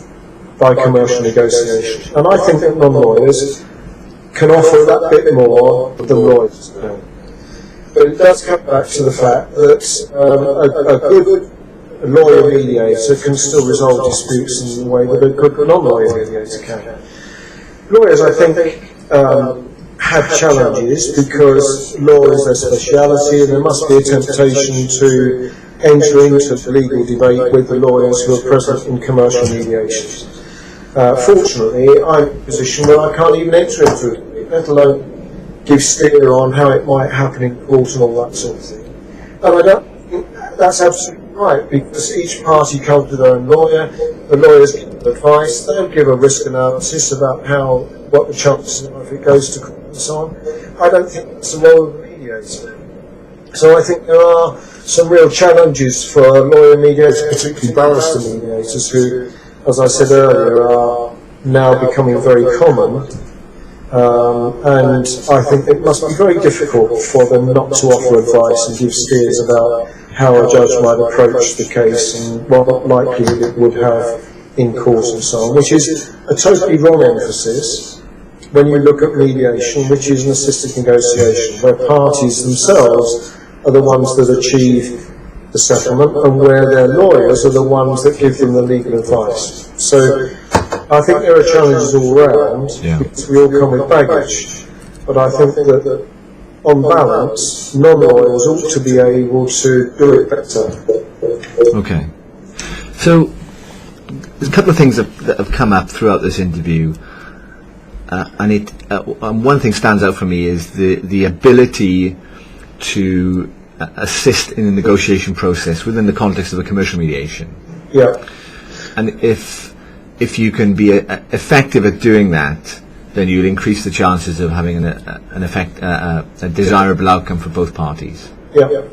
by commercial negotiation. And I think that non-lawyers can offer that bit more than lawyers can. But it does come back to the fact that a good lawyer mediator can still resolve disputes in the way that a good non-lawyer mediator can. Lawyers, I think, have challenges because law is their speciality, and there must be a temptation to enter into the legal debate with the lawyers who are present in commercial mediations. Fortunately, I'm in a position where I can't even enter into it, let alone give steer on how it might happen in court and all that sort of thing. And I don't think that's absolutely right, because each party comes with their own lawyer, the lawyers give advice, they'll give a risk analysis about what the chances are if it goes to court and so on. I don't think that's the role of the mediator. So I think there are some real challenges for lawyer mediators, particularly barrister mediators, who, as I said earlier, are now becoming very common. And I think it must be very difficult for them not to offer advice and give steers about how a judge might approach the case and what likelihood it would have in court and so on, which is a totally wrong emphasis when you look at mediation, which is an assisted negotiation, where parties themselves are the ones that achieve the settlement and where their lawyers are the ones that give them the legal advice. So I think there are challenges all round, because we all come with baggage, but I think that on balance, non-lawyers ought to be able to do it better. Okay. So there's a couple of things that have come up throughout this interview, and one thing stands out for me is the ability to assist in the negotiation process within the context of a commercial mediation. Yeah. And if you can be effective at doing that, then you'll increase the chances of having a desirable outcome for both parties. Yeah.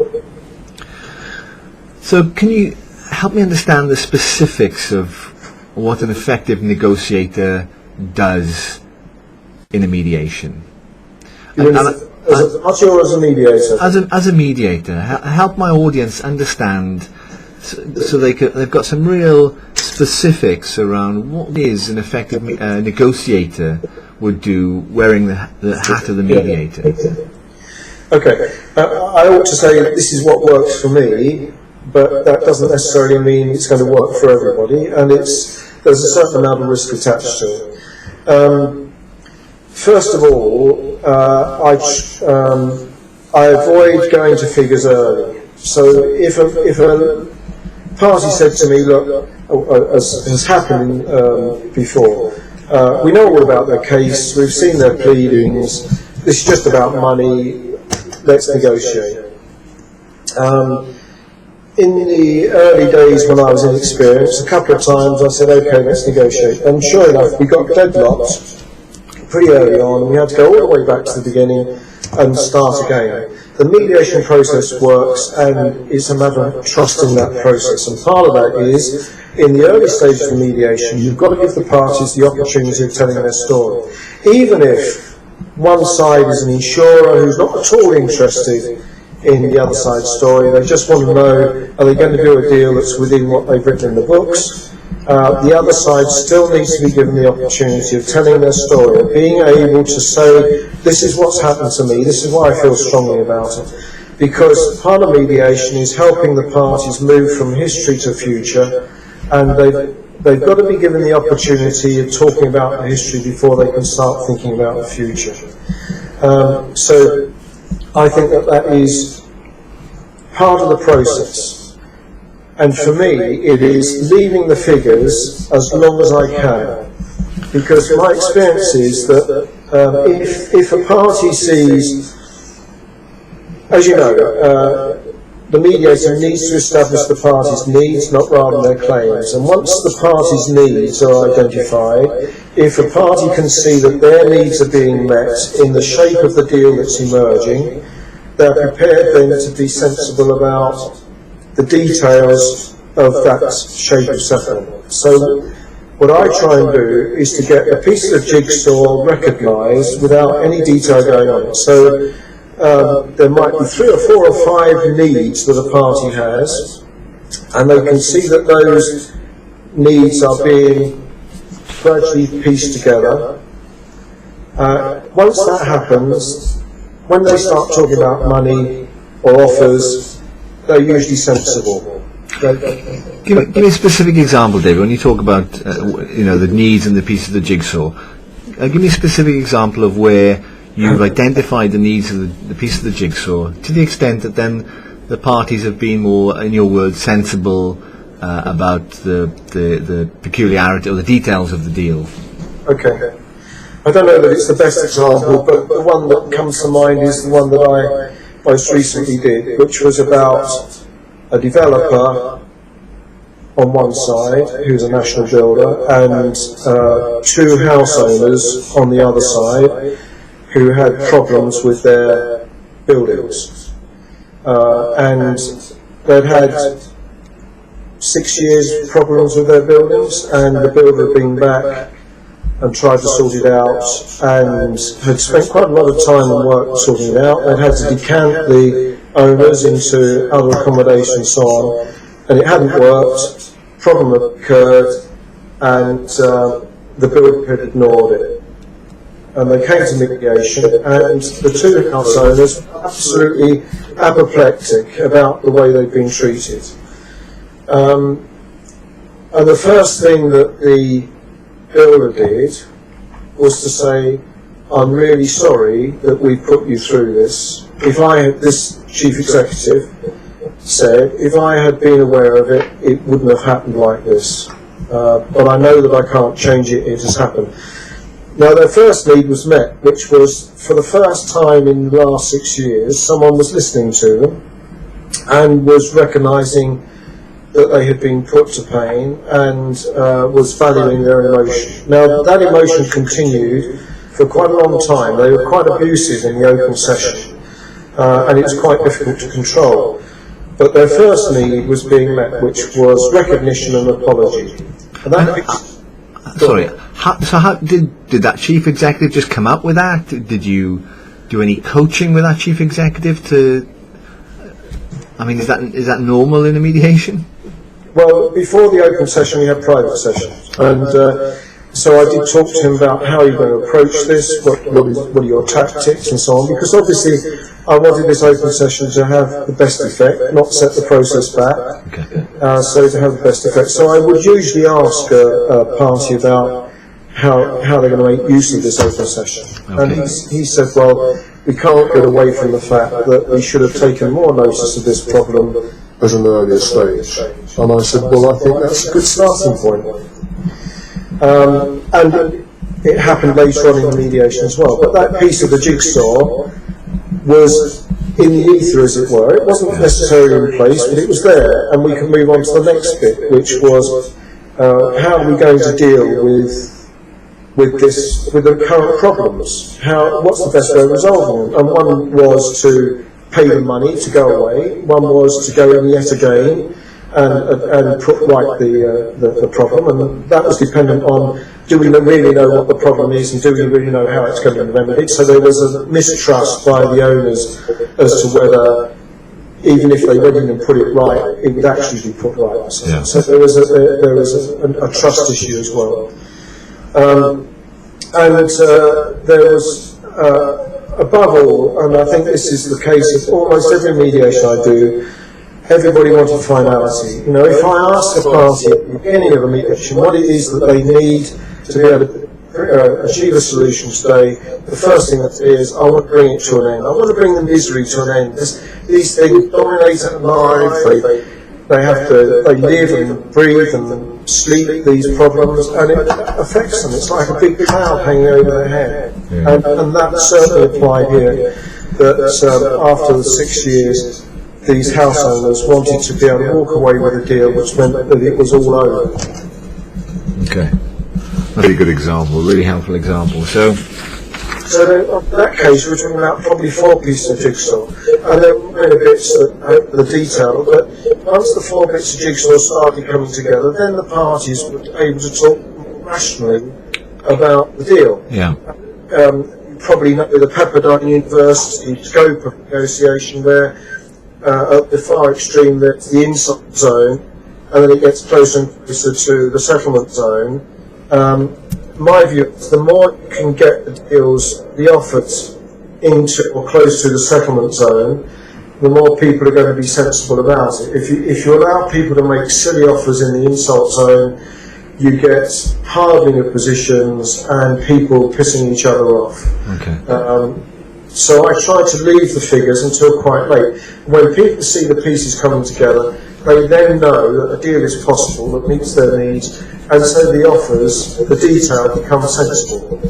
So can you help me understand the specifics of what an effective negotiator does in a mediation? As a mediator? As a mediator, help my audience understand so they've got some real specifics around what is an effective negotiator would do wearing the hat of the mediator. Okay, I ought to say this is what works for me, but that doesn't necessarily mean it's going to work for everybody, and there's a certain amount of risk attached to it. First of all, I avoid going to figures early. So if a party said to me, look, as has happened before, we know all about their case, we've seen their pleadings, this is just about money, let's negotiate. In the early days when I was inexperienced, a couple of times I said, okay, let's negotiate. And sure enough, we got deadlocked pretty early on. We had to go all the way back to the beginning and start again. The mediation process works, and it's a matter of trusting that process. And part of that is, in the early stages of the mediation, you've got to give the parties the opportunity of telling their story. Even if one side is an insurer who's not at all interested in the other side's story, they just want to know, are they going to do a deal that's within what they've written in the books? The other side still needs to be given the opportunity of telling their story, of being able to say, this is what's happened to me, this is why I feel strongly about it. Because part of mediation is helping the parties move from history to future, and they've got to be given the opportunity of talking about the history before they can start thinking about the future. So I think that is part of the process. And for me, it is leaving the figures as long as I can. Because my experience is that if a party sees, as you know, the mediator needs to establish the parties' needs, not rather their claims. And once the parties' needs are identified, if a party can see that their needs are being met in the shape of the deal that's emerging, they're prepared then to be sensible about the details of that shape of settlement. So what I try and do is to get a piece of jigsaw recognised without any detail going on it. So there might be 3 or 4 or 5 needs that a party has, and they can see that those needs are being gradually pieced together. Once that happens, when they start talking about money or offers, they're usually sensible. Give me a specific example, David. When you talk about the needs and the piece of the jigsaw, give me a specific example of where you've identified the needs of the piece of the jigsaw to the extent that then the parties have been more, in your words, sensible about the peculiarity or the details of the deal. Okay. I don't know that it's the best example, but the one that comes to mind is the one that I most recently did, which was about a developer on one side, who's a national builder, and 2 house owners on the other side, who had problems with their buildings. And they'd had 6 years problems with their buildings, and the builder had been back and tried to sort it out, and had spent quite a lot of time and work sorting it out. They'd had to decant the owners into other accommodation and so on, and it hadn't worked. Problem had occurred, and the builder had ignored it. And they came to mediation, and the 2 house owners were absolutely apoplectic about the way they'd been treated. And the first thing that the builder did was to say, "I'm really sorry that we put you through this. This chief executive said, if I had been aware of it, it wouldn't have happened like this. But I know that I can't change it, it has happened." Now, their first need was met, which was, for the first time in the last 6 years, someone was listening to them and was recognising that they had been put to pain and was valuing their emotion. Now, that emotion continued for quite a long time. They were quite abusive in the open session, and it was quite difficult to control. But their first need was being met, which was recognition and apology. And that how did that chief executive just come up with that? Did you do any coaching with that chief executive is that normal in a mediation? Well, before the open session, we had private sessions, and so I did talk to him about how you're going to approach this, what are your tactics, and so on. Because obviously, I wanted this open session to have the best effect, not set the process back. Okay. So to have the best effect. So I would usually ask a party about how they're going to make use of this open session, and he said, "Well, we can't get away from the fact that we should have taken more notice of this problem at an earlier stage." And I said, "Well, I think that's a good starting point." And it happened later on in the mediation as well. But that piece of the jigsaw was in the ether, as it were. It wasn't necessarily in place, but it was there. And we can move on to the next bit, which was how are we going to deal with the current problems? What's the best way of resolving them? And one was to pay the money to go away. One was to go in yet again and put right the problem, and that was dependent on, do we really know what the problem is, and do we really know how it's going to be remedied? So there was a mistrust by the owners as to whether, even if they went in and put it right, it would actually be put right. Yeah. So there was a trust issue as well, and there was above all, and I think this is the case of almost every mediation I do, everybody wanted finality. If I ask a party at the beginning of a mediation what it is that they need to be able to achieve a solution today, the first thing that is, I want to bring it to an end. I want to bring the misery to an end. These things dominate at life. They live and breathe and sleep these problems, and it affects them. It's like a big cloud hanging over their head. Yeah. And that certainly applied here, that after the 6 years, these house owners wanted to be able to walk away with a deal, which meant that it was all over. Okay. Very good example, really helpful example. So then, in that case, we're talking about probably 4 pieces of jigsaw, and there were many bits that the detail. But once the 4 bits of jigsaw started coming together, then the parties were able to talk rationally about the deal. yeah, You probably know the Pepperdine University scope of negotiation, where at the far extreme there's the insult zone, and then it gets closer and closer to the settlement zone. My view is the more you can get the deals, the offers into or close to the settlement zone, the more people are going to be sensible about it. If you allow people to make silly offers in the insult zone, you get hardening of positions and people pissing each other off. okay. So I try to leave the figures until quite late. When people see the pieces coming together, they then know that a deal is possible that meets their needs, and so the offers, the detail becomes sensible.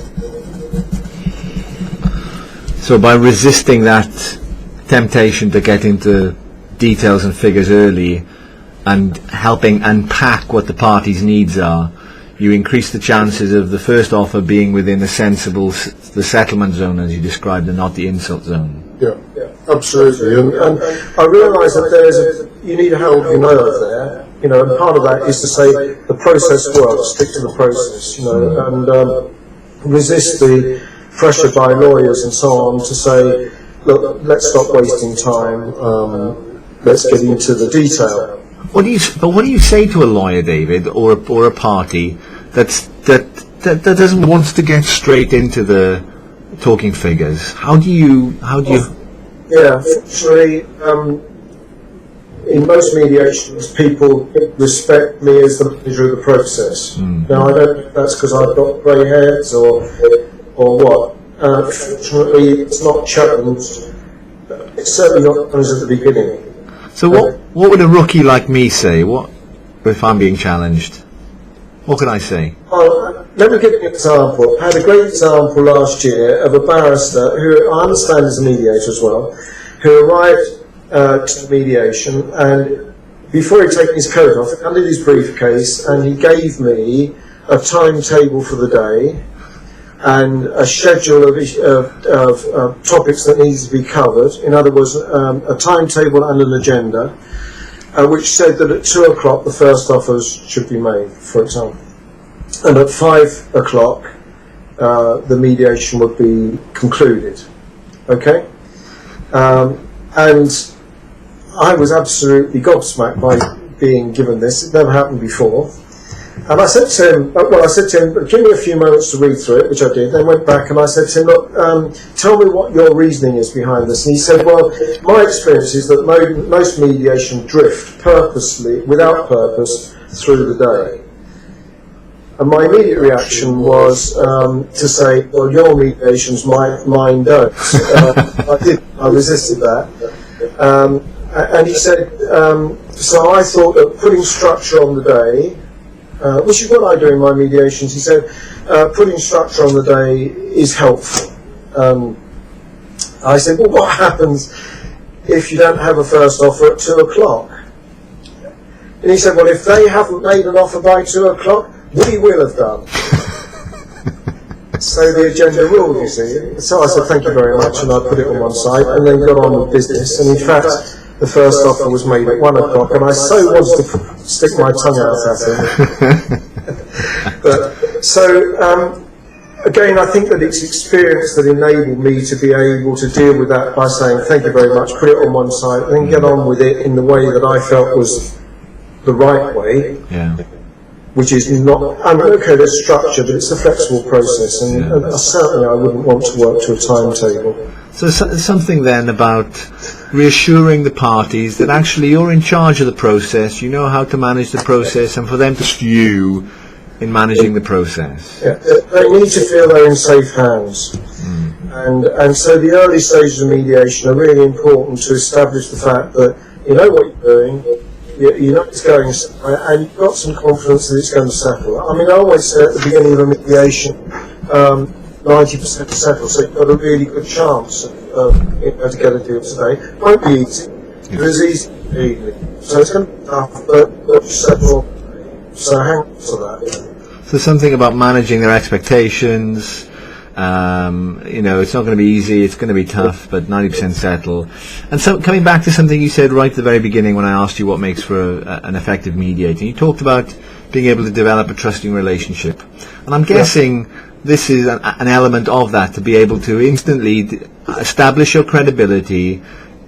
So by resisting that temptation to get into details and figures early and helping unpack what the party's needs are, you increase the chances of the first offer being within the sensible, the settlement zone as you described, and not the insult zone. Yeah, absolutely. And I realise that you need a hold your nerve there, and part of that is to say the process works, stick to the process, and resist the pressure by lawyers and so on to say, look, let's stop wasting time, let's get into the detail. What do you say to a lawyer, David, or a party that doesn't want to get straight into the talking figures? How do you? Yeah, fortunately, in most mediations, people respect me as the manager of the process. Now, I don't know if that's because I've got grey hairs or what. Fortunately, it's not challenged. It's certainly not challenged at the beginning. So what would a rookie like me say? What if I'm being challenged? What could I say? Well, let me give you an example. I had a great example last year of a barrister who I understand is a mediator as well, who arrived to mediation, and before he'd taken his coat off, I did his briefcase, and he gave me a timetable for the day and a schedule of topics that needed to be covered. In other words, a timetable and an agenda, which said that at 2 o'clock the first offers should be made, for example. And at 5 o'clock the mediation would be concluded. Okay? And I was absolutely gobsmacked by being given this. It never happened before. And I said to him, give me a few moments to read through it, which I did. Then went back and I said to him, look, tell me what your reasoning is behind this. And he said, well, my experience is that most mediation drift purposely, without purpose, through the day. And my immediate reaction was to say, well, your mediations, mine don't. I resisted that. And he said, so I thought that putting structure on the day, which is what I do in my mediations, he said, putting structure on the day is helpful. I said, well, what happens if you don't have a first offer at 2 o'clock? And he said, well, if they haven't made an offer by 2 o'clock, we will have done. So the agenda ruled, you see. So I said, thank you very much, and I put it on one side, and then got on with business. And in fact, the first offer was made at 1 o'clock, and I so wanted to stick my tongue out at him. But, so, again, I think that it's experience that enabled me to be able to deal with that by saying, thank you very much, put it on one side, and then get on with it in the way that I felt was the right way. Yeah. Which is not, okay, there's structure, but it's a flexible process, and certainly I wouldn't want to work to a timetable. So something then about reassuring the parties that actually you're in charge of the process, you know how to manage the process, and for them to trust you in managing the process. Yeah, they need to feel they're in safe hands. And so the early stages of mediation are really important to establish the fact that you know what you're doing, you know it's going somewhere, and you've got some confidence that it's going to settle. I mean, I always say at the beginning of a mediation, 90% settle, so you've got a really good chance of to get a deal today. It won't be easy, It was easy. So it's going to be tough, but so hang on to that. So something about managing their expectations. It's not going to be easy, it's going to be tough, but 90% settle. And so coming back to something you said right at the very beginning when I asked you what makes for an effective mediator, you talked about being able to develop a trusting relationship. And I'm guessing this is an element of that, to be able to instantly establish your credibility,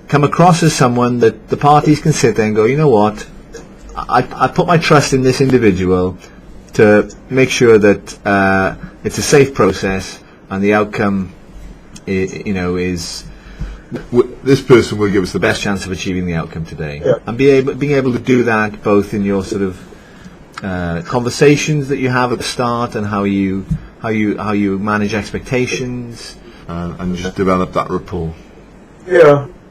come across as someone that the parties can sit there and go, you know what, I put my trust in this individual to make sure that it's a safe process and the outcome is this person will give us the best chance of achieving the outcome today. And being able to do that both in your sort of conversations that you have at the start and how you manage expectations and just develop that rapport.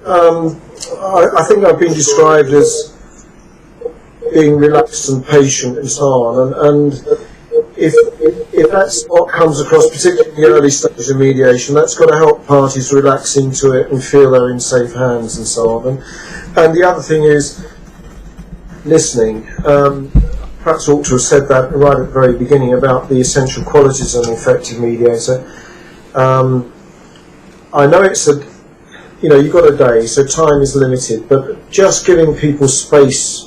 I think I've been described as being relaxed and patient and so on, and if that's what comes across, particularly in the early stages of mediation, that's got to help parties relax into it and feel they're in safe hands and so on. And the other thing is listening. Perhaps I ought to have said that right at the very beginning about the essential qualities of an effective mediator. I know you've got a day, so time is limited, but just giving people space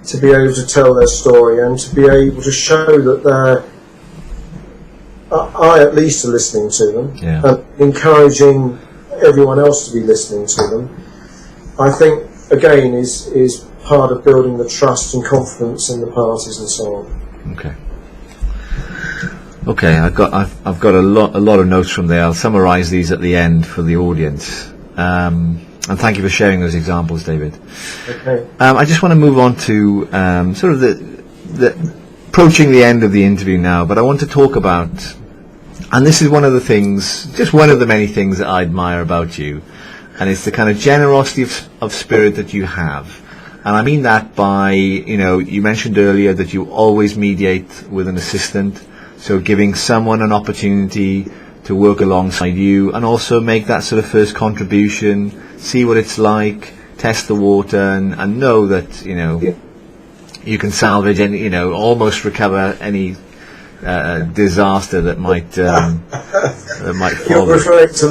to be able to tell their story and to be able to show that I at least are listening to them, and encouraging everyone else to be listening to them, I think again is part of building the trust and confidence in the parties and so on. Okay, I've got a lot of notes from there. I'll summarise these at the end for the audience. And thank you for sharing those examples, David. Okay. I just want to move on to sort of the approaching the end of the interview now, but I want to talk about, and this is one of the things, just one of the many things that I admire about you, and it's the kind of generosity of spirit that you have. And I mean that by, you mentioned earlier that you always mediate with an assistant, so giving someone an opportunity to work alongside you and also make that sort of first contribution, see what it's like, test the water, and know that, you can salvage any, almost recover any disaster that might fall. You're referring to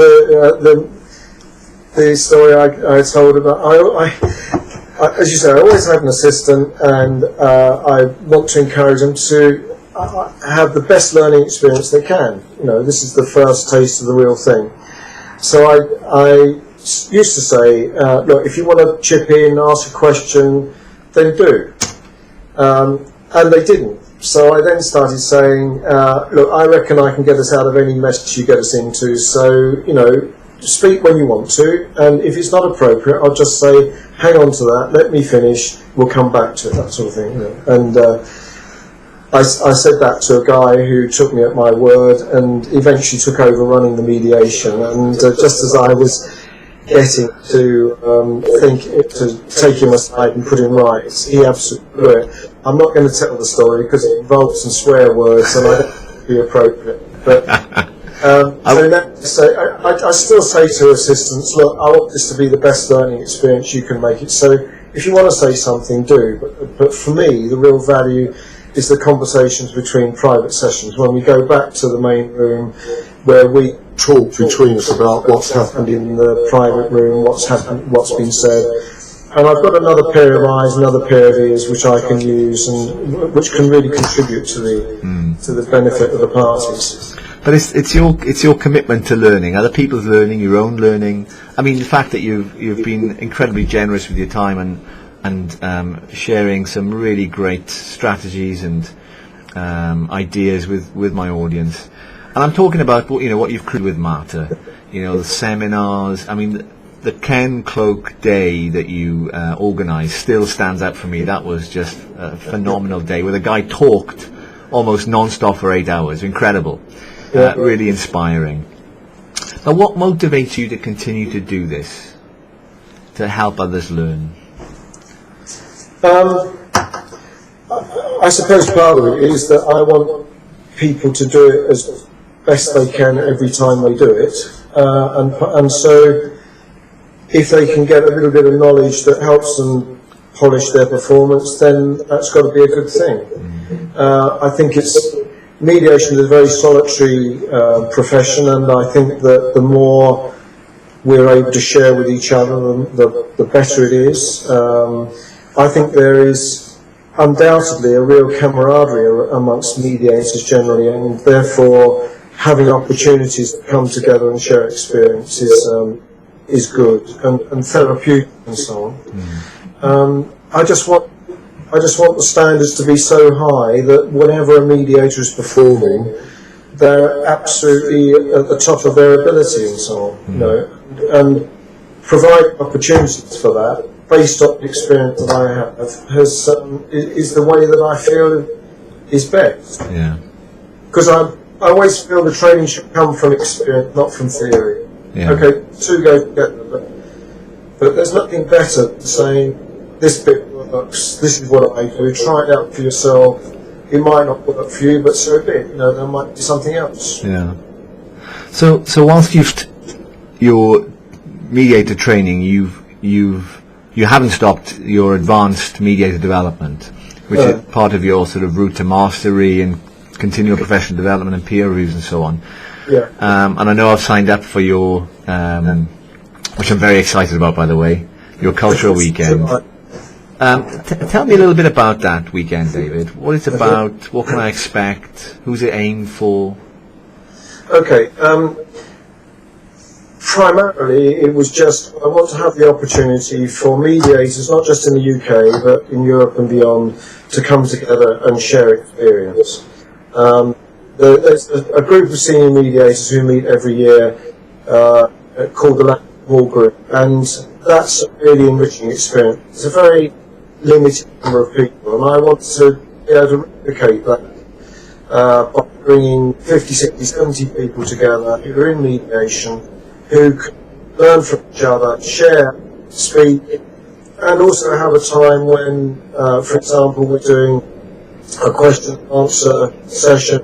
the story I told about. As you say, I always have an assistant, and I want to encourage them to have the best learning experience they can. This is the first taste of the real thing. So I used to say, look, if you want to chip in, ask a question, then do. And they didn't. So I then started saying, look, I reckon I can get us out of any mess you get us into, so, speak when you want to, and if it's not appropriate, I'll just say, hang on to that, let me finish, we'll come back to it, that sort of thing. And I said that to a guy who took me at my word and eventually took over running the mediation, and just as I was getting to take him aside and put him right, he absolutely blew it. I'm not going to tell the story because it involves some swear words and I don't think it would be appropriate. But I still say to assistants, look, I want this to be the best learning experience you can make it. So if you want to say something, do. But for me, the real value is the conversations between private sessions, when we go back to the main room, where we talk between us about what's happened in the private room, what's happened, what's been said. And I've got another pair of eyes, another pair of ears, which I can use, and which can really contribute to the benefit of the parties. But it's your commitment to learning, other people's learning, your own learning. I mean, the fact that you've been incredibly generous with your time and sharing some really great strategies and ideas with my audience. And I'm talking about what you've created with Marta, the seminars. I mean, the Ken Cloak day that you organised still stands out for me. That was just a phenomenal day where the guy talked almost non-stop for 8 hours. Incredible. Really inspiring. Now, what motivates you to continue to do this, to help others learn? I suppose part of it is that I want people to do it as best they can every time they do it, and so if they can get a little bit of knowledge that helps them polish their performance, then that's got to be a good thing. I think mediation is a very solitary profession, and I think that the more we're able to share with each other, the better it is. I think there is undoubtedly a real camaraderie amongst mediators generally, and therefore having opportunities to come together and share experiences is good and therapeutic and so on. I just want the standards to be so high that whenever a mediator is performing, they're absolutely at the top of their ability and so on. You know, and providing opportunities for that, based on the experience that I have, is the way that I feel is best. Yeah. Because I always feel the training should come from experience, not from theory. Yeah. Okay, two go together, but there's nothing better than saying, this bit works, this is what I do, try it out for yourself. It might not work for you, but so be it. You know, there might be something else. Yeah. So whilst your mediator training, you haven't stopped your advanced mediator development, which is part of your sort of route to mastery and continual professional development and peer reviews and so on. Yeah. And I know I've signed up for your, which I'm very excited about, by the way, your cultural weekend. Tell me a little bit about that weekend, David. What it's about, what can I expect, who's it aimed for? Okay, primarily it was just, I want to have the opportunity for mediators, not just in the UK, but in Europe and beyond, to come together and share experience. There's a group of senior mediators who meet every year called the Latin Group, and that's a really enriching experience. It's a very limited number of people, and I want to be able to replicate that by bringing 50, 60, 70 people together who are in mediation, who can learn from each other, share, speak, and also have a time when, for example, we're doing a question and answer session,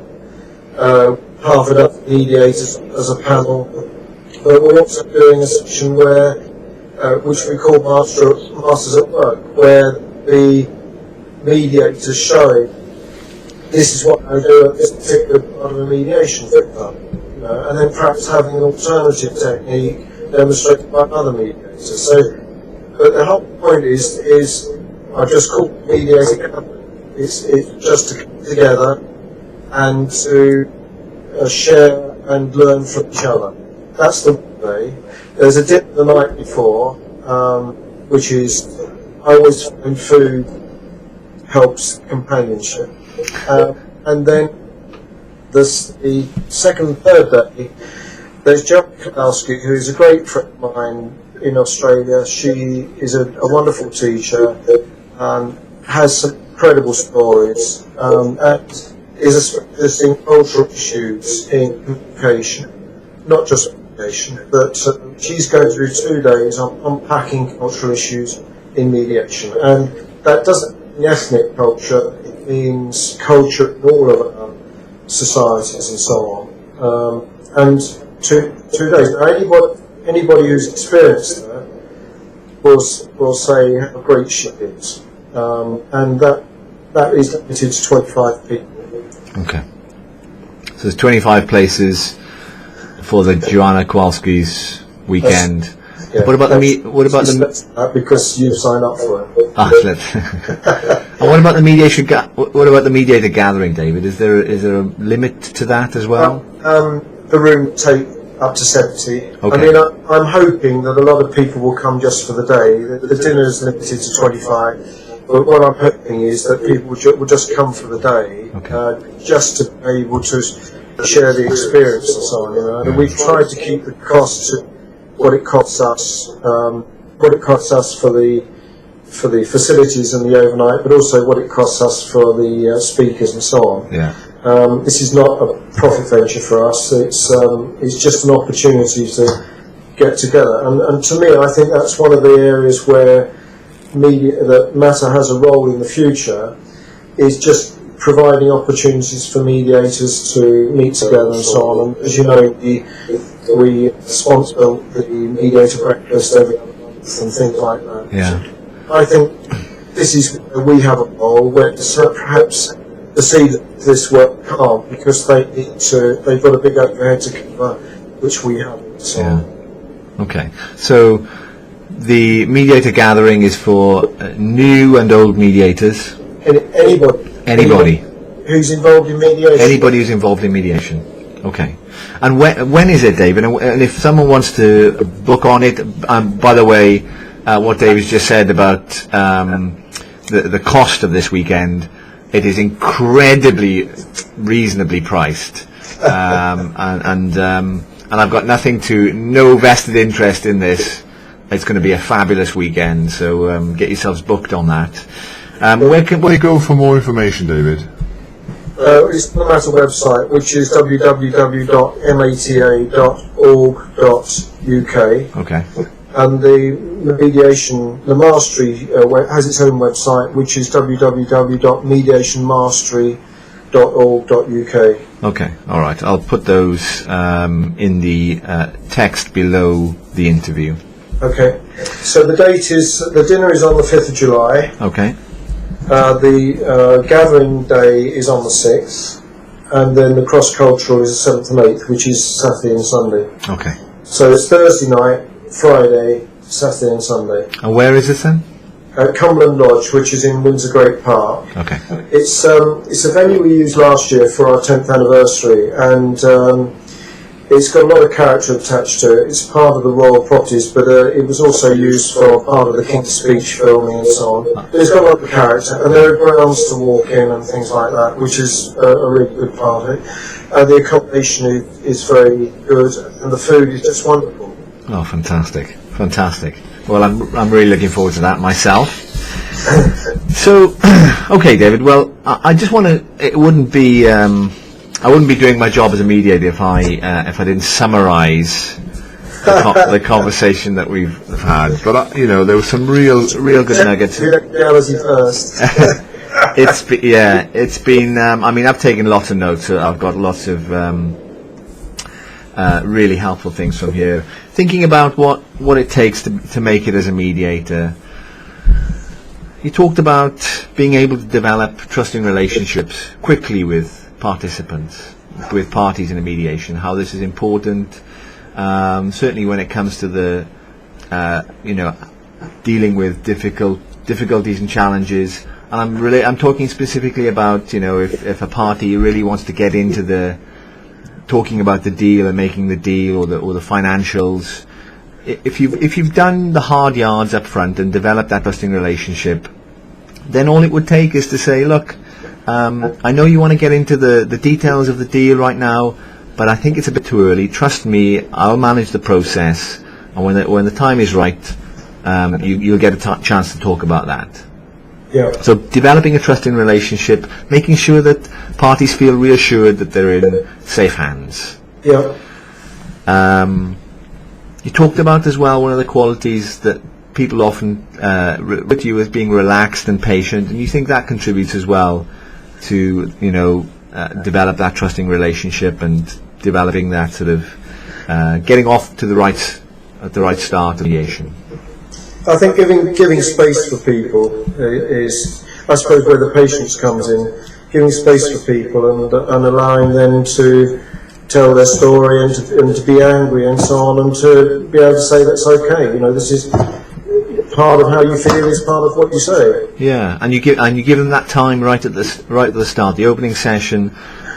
Harvard Advanced Mediators as a panel, but we're also doing a session where, which we call Masters at Work, where the mediators show this is what I do at this particular part of a mediation, for example, you know, and then perhaps having an alternative technique demonstrated by other mediators. So, but the whole point is I've just called Mediator Academy. It's just to come together and to share and learn from each other. That's the way. There's a dinner the night before, which is, I always find food helps companionship. And then the second and third day, there's Joanne Kowalski, who is a great friend of mine in Australia. She is a wonderful teacher, has some incredible stories, and is a specialist in cultural issues in communication, not just communication, but she's going through 2 days on unpacking cultural issues in mediation. And that doesn't mean ethnic culture, it means culture in all of our societies and so on. And 2 days. Now, anybody who's experienced that will say how great she is. And that is limited to 25 people. Okay. So there's 25 places for the Joanna Kowalski's weekend. Yeah, what about because you've signed up for it. And what about the mediation? What about the mediator gathering, David? Is there a limit to that as well? The room take up to 70. Okay. I mean, I'm hoping that a lot of people will come just for the day. The dinner is limited to 25, but what I'm hoping is that people will just come for the day, just to be able to share the experience and so on. You know, and we've tried to keep the cost to what it costs us for the facilities and the overnight, but also what it costs us for the speakers and so on. Yeah. This is not a profit venture for us. It's just an opportunity to get together. And to me, I think that's one of the areas where that Matter has a role in the future, is just providing opportunities for mediators to meet together and so on. And as you know, we sponsor the mediator breakfast every length and things like that. Yeah. I think this is where we have a role, where perhaps to see that this work can't, because they've got a big overhead to cover, which we haven't. So. Yeah. Okay. So the mediator gathering is for new and old mediators. Anybody who's involved in mediation. Anybody who's involved in mediation. Okay. And when is it, David? And if someone wants to book on it, by the way, what David's just said about the cost of this weekend, it is incredibly reasonably priced, and I've got no vested interest in this. It's going to be a fabulous weekend, so get yourselves booked on that. Where you go for more information, David? It's on the Matter website, which is www.mata.org.uk. Okay. And the Mastery has its own website, which is www.mediationmastery.org.uk. Okay, all right. I'll put those in the text below the interview. Okay. So the dinner is on the 5th of July. Okay. The gathering day is on the 6th, and then the cross-cultural is the 7th and 8th, which is Saturday and Sunday. Okay. So it's Thursday night, Friday, Saturday and Sunday. And where is this then? At Cumberland Lodge, which is in Windsor Great Park. Okay. It's a venue we used last year for our 10th anniversary, and it's got a lot of character attached to it. It's part of the royal properties, but it was also used for part of the King's Speech filming and so on. But it's got a lot of character, and there are grounds to walk in and things like that, which is a really good part of it. The accommodation is very good, and the food is just wonderful. Oh, fantastic. Fantastic. Well, I'm really looking forward to that myself. So, okay, David. Well, I just want to. I wouldn't be doing my job as a mediator if I didn't summarise the conversation that we've had. But there was some real good nuggets. First. It's been. I've taken lots of notes. So I've got lots of really helpful things from here. Thinking about what it takes to make it as a mediator. You talked about being able to develop trusting relationships quickly with participants, with parties in a mediation, how this is important, certainly when it comes to the dealing with difficulties and challenges. And I'm talking specifically about if a party really wants to get into talking about the deal and making the deal or the financials. If you've done the hard yards up front and developed that trusting relationship, then all it would take is to say, look, I know you want to get into the details of the deal right now, but I think it's a bit too early. Trust me, I'll manage the process, and when the time is right, you'll get a chance to talk about that. Yeah. So developing a trusting relationship, making sure that parties feel reassured that they're in safe hands. Yeah. You talked about as well one of the qualities that people often with you as being relaxed and patient, and you think that contributes as well to develop that trusting relationship and developing that sort of getting off to the right start of mediation. I think giving space for people is, I suppose, where the patience comes in. Giving space for people and allowing them to tell their story and to be angry and so on, and to be able to say that's okay. This is part of how you feel, is part of what you say. Yeah, and you give them that time right at the start. The opening session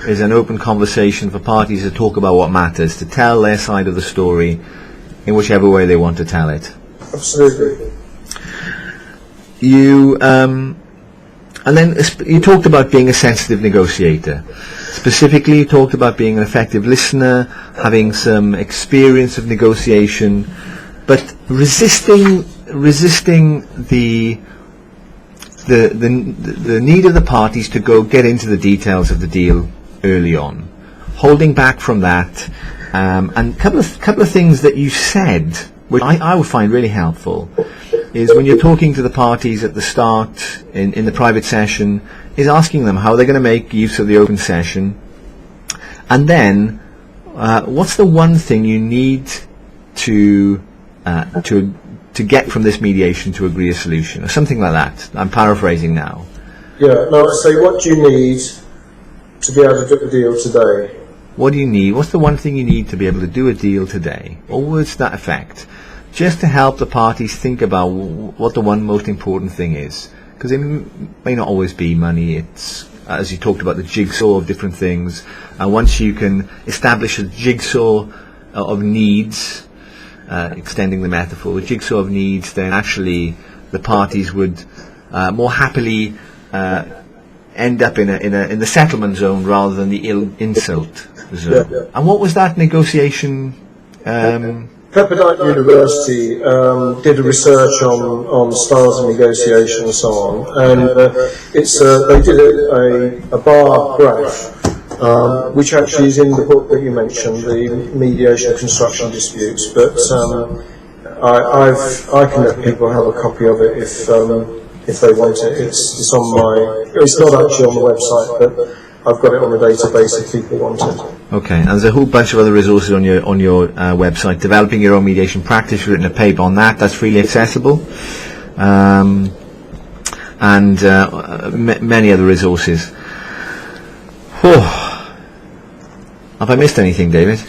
is an open conversation for parties to talk about what matters, to tell their side of the story in whichever way they want to tell it. Absolutely. And then you talked about being a sensitive negotiator. Specifically, you talked about being an effective listener, having some experience of negotiation, but resisting the need of the parties to get into the details of the deal early on, holding back from that, and a couple of things that you said, which I would find really helpful, is when you're talking to the parties at the start in the private session, is asking them how they're going to make use of the open session, and then what's the one thing you need to to get from this mediation to agree a solution, or something like that. I'm paraphrasing now. Yeah, no, I say, what do you need to be able to do a deal today? What do you need? What's the one thing you need to be able to do a deal today? Or words to that effect. Just to help the parties think about what the one most important thing is. Because it may not always be money. It's, as you talked about, the jigsaw of different things. And once you can establish a jigsaw of needs, extending the metaphor, a jigsaw of needs, then actually the parties would more happily end up in the settlement zone rather than the insult zone. Yeah. And what was that negotiation? Pepperdine University did a research on styles of negotiation and so on, and they did a bar graph, which actually is in the book that you mentioned, the mediation of construction disputes. But I can let people have a copy of it if they want it. It's on it's not actually on the website, but I've got it on the database if people want it. Okay, and there's a whole bunch of other resources on your website. Developing your own mediation practice, you've written a paper on that. That's freely accessible, and many other resources. Oh. Have I missed anything, David?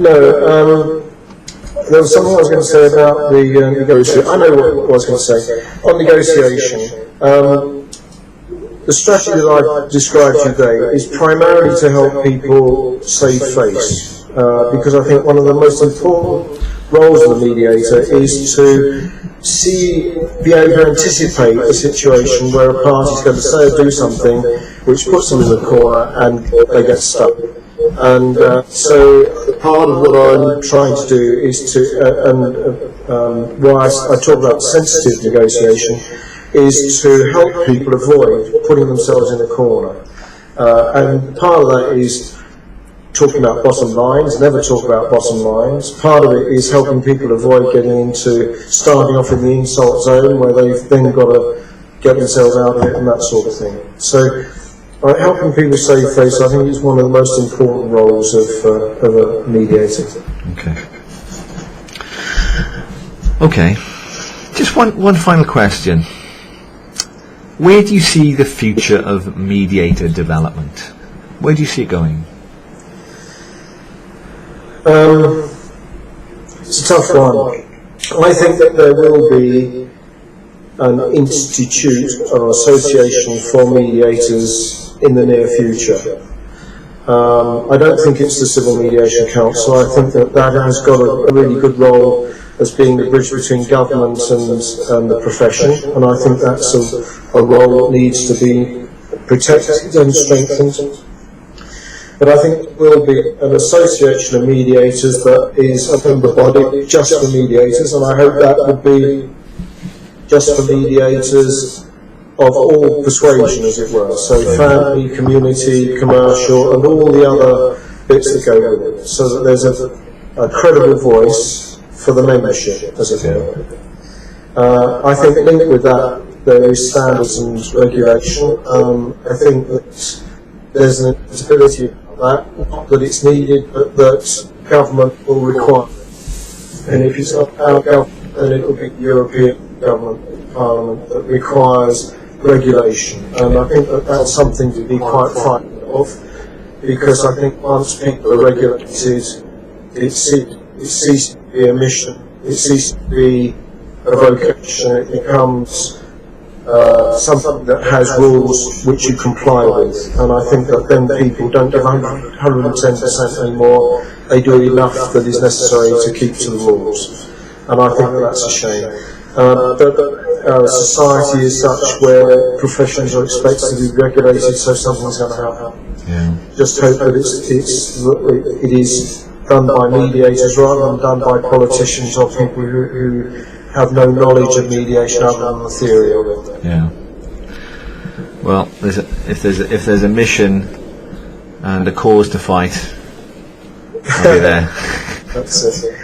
No. There was something I was going to say about the negotiation. I know what I was going to say on negotiation. The strategy that I've described today is primarily to help people save face, because I think one of the most important roles of the mediator is to be able to anticipate a situation where a party's going to say or do something which puts them in the corner and they get stuck. And so part of what I'm trying to do is to, why I talk about sensitive negotiation, is to help people avoid putting themselves in a corner. And part of that is talking about bottom lines, never talk about bottom lines. Part of it is helping people avoid getting into starting off in the insult zone where they've then got to get themselves out of it and that sort of thing. So helping people save face, I think, is one of the most important roles of a mediator. Okay. Just one final question. Where do you see the future of mediator development? Where do you see it going? It's a tough one. I think that there will be an institute or association for mediators in the near future. I don't think it's the Civil Mediation Council. I think that has got a really good role as being the bridge between government and the profession, and I think that's a role that needs to be protected and strengthened. But I think there will be an association of mediators that is a member body just for mediators, and I hope that would be just for mediators of all persuasion, as it were, so family, community, commercial, and all the other bits that go with it, so that there's a credible voice for the membership, as it were. I think linked with that, there is standards and regulation. I think that there's an inevitability about that, not that it's needed, but that government will require it. And if it's not our government, then it will be the European government, Parliament, that requires regulation. And I think that that's something to be quite frightened of, because I think once people are regulated, it ceases to be a mission, it ceases to be a vocation, it becomes something that has rules which you comply with. And I think that then people don't give 110% anymore, they do enough that is necessary to keep to the rules. And I think that that's a shame. Society is such where professions are expected to be regulated, so something's going to happen. Yeah. Just hope that it is done by mediators rather than done by politicians or people who have no knowledge of mediation other than the theory of it. Yeah. Well, if there's a mission and a cause to fight, I'll be there. That's it.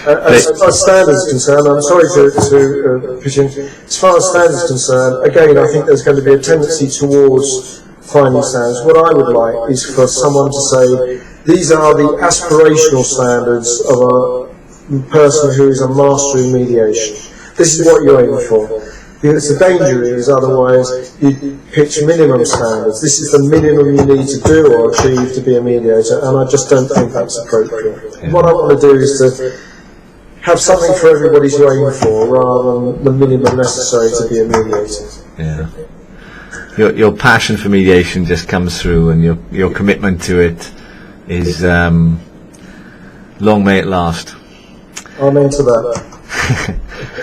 As far as standards are concerned, I'm sorry to pitch in. As far as standards are concerned, again, I think there's going to be a tendency towards finding standards. What I would like is for someone to say, these are the aspirational standards of a person who is a master in mediation. This is what you aim for. The danger is otherwise you pitch minimum standards. This is the minimum you need to do or achieve to be a mediator, and I just don't think that's appropriate. Yeah. What I want to do is to have something for everybody to aim for rather than the minimum necessary to be a mediator. Yeah. Your passion for mediation just comes through, and your commitment to it is long may it last. I'm into that.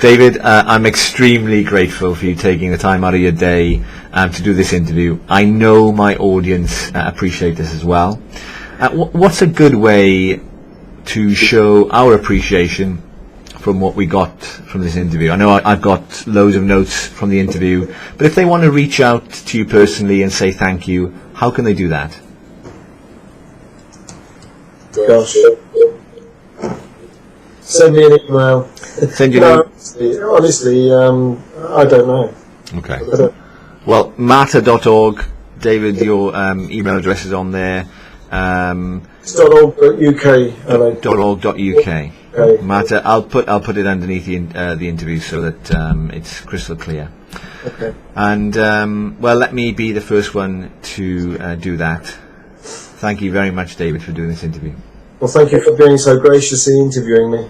David, I'm extremely grateful for you taking the time out of your day to do this interview. I know my audience appreciate this as well. What's a good way to show our appreciation from what we got from this interview? I know I've got loads of notes from the interview, but if they want to reach out to you personally and say thank you, how can they do that? Gosh. Send me an email. Send you honestly, I don't know. Okay. Well, matter.org, David, your email address is on there. It's .org.uk. .org.uk. Okay. Matter. I'll put it underneath the interview so that it's crystal clear. Okay. And well, let me be the first one to do that. Thank you very much, David, for doing this interview. Well, thank you for being so gracious in interviewing me.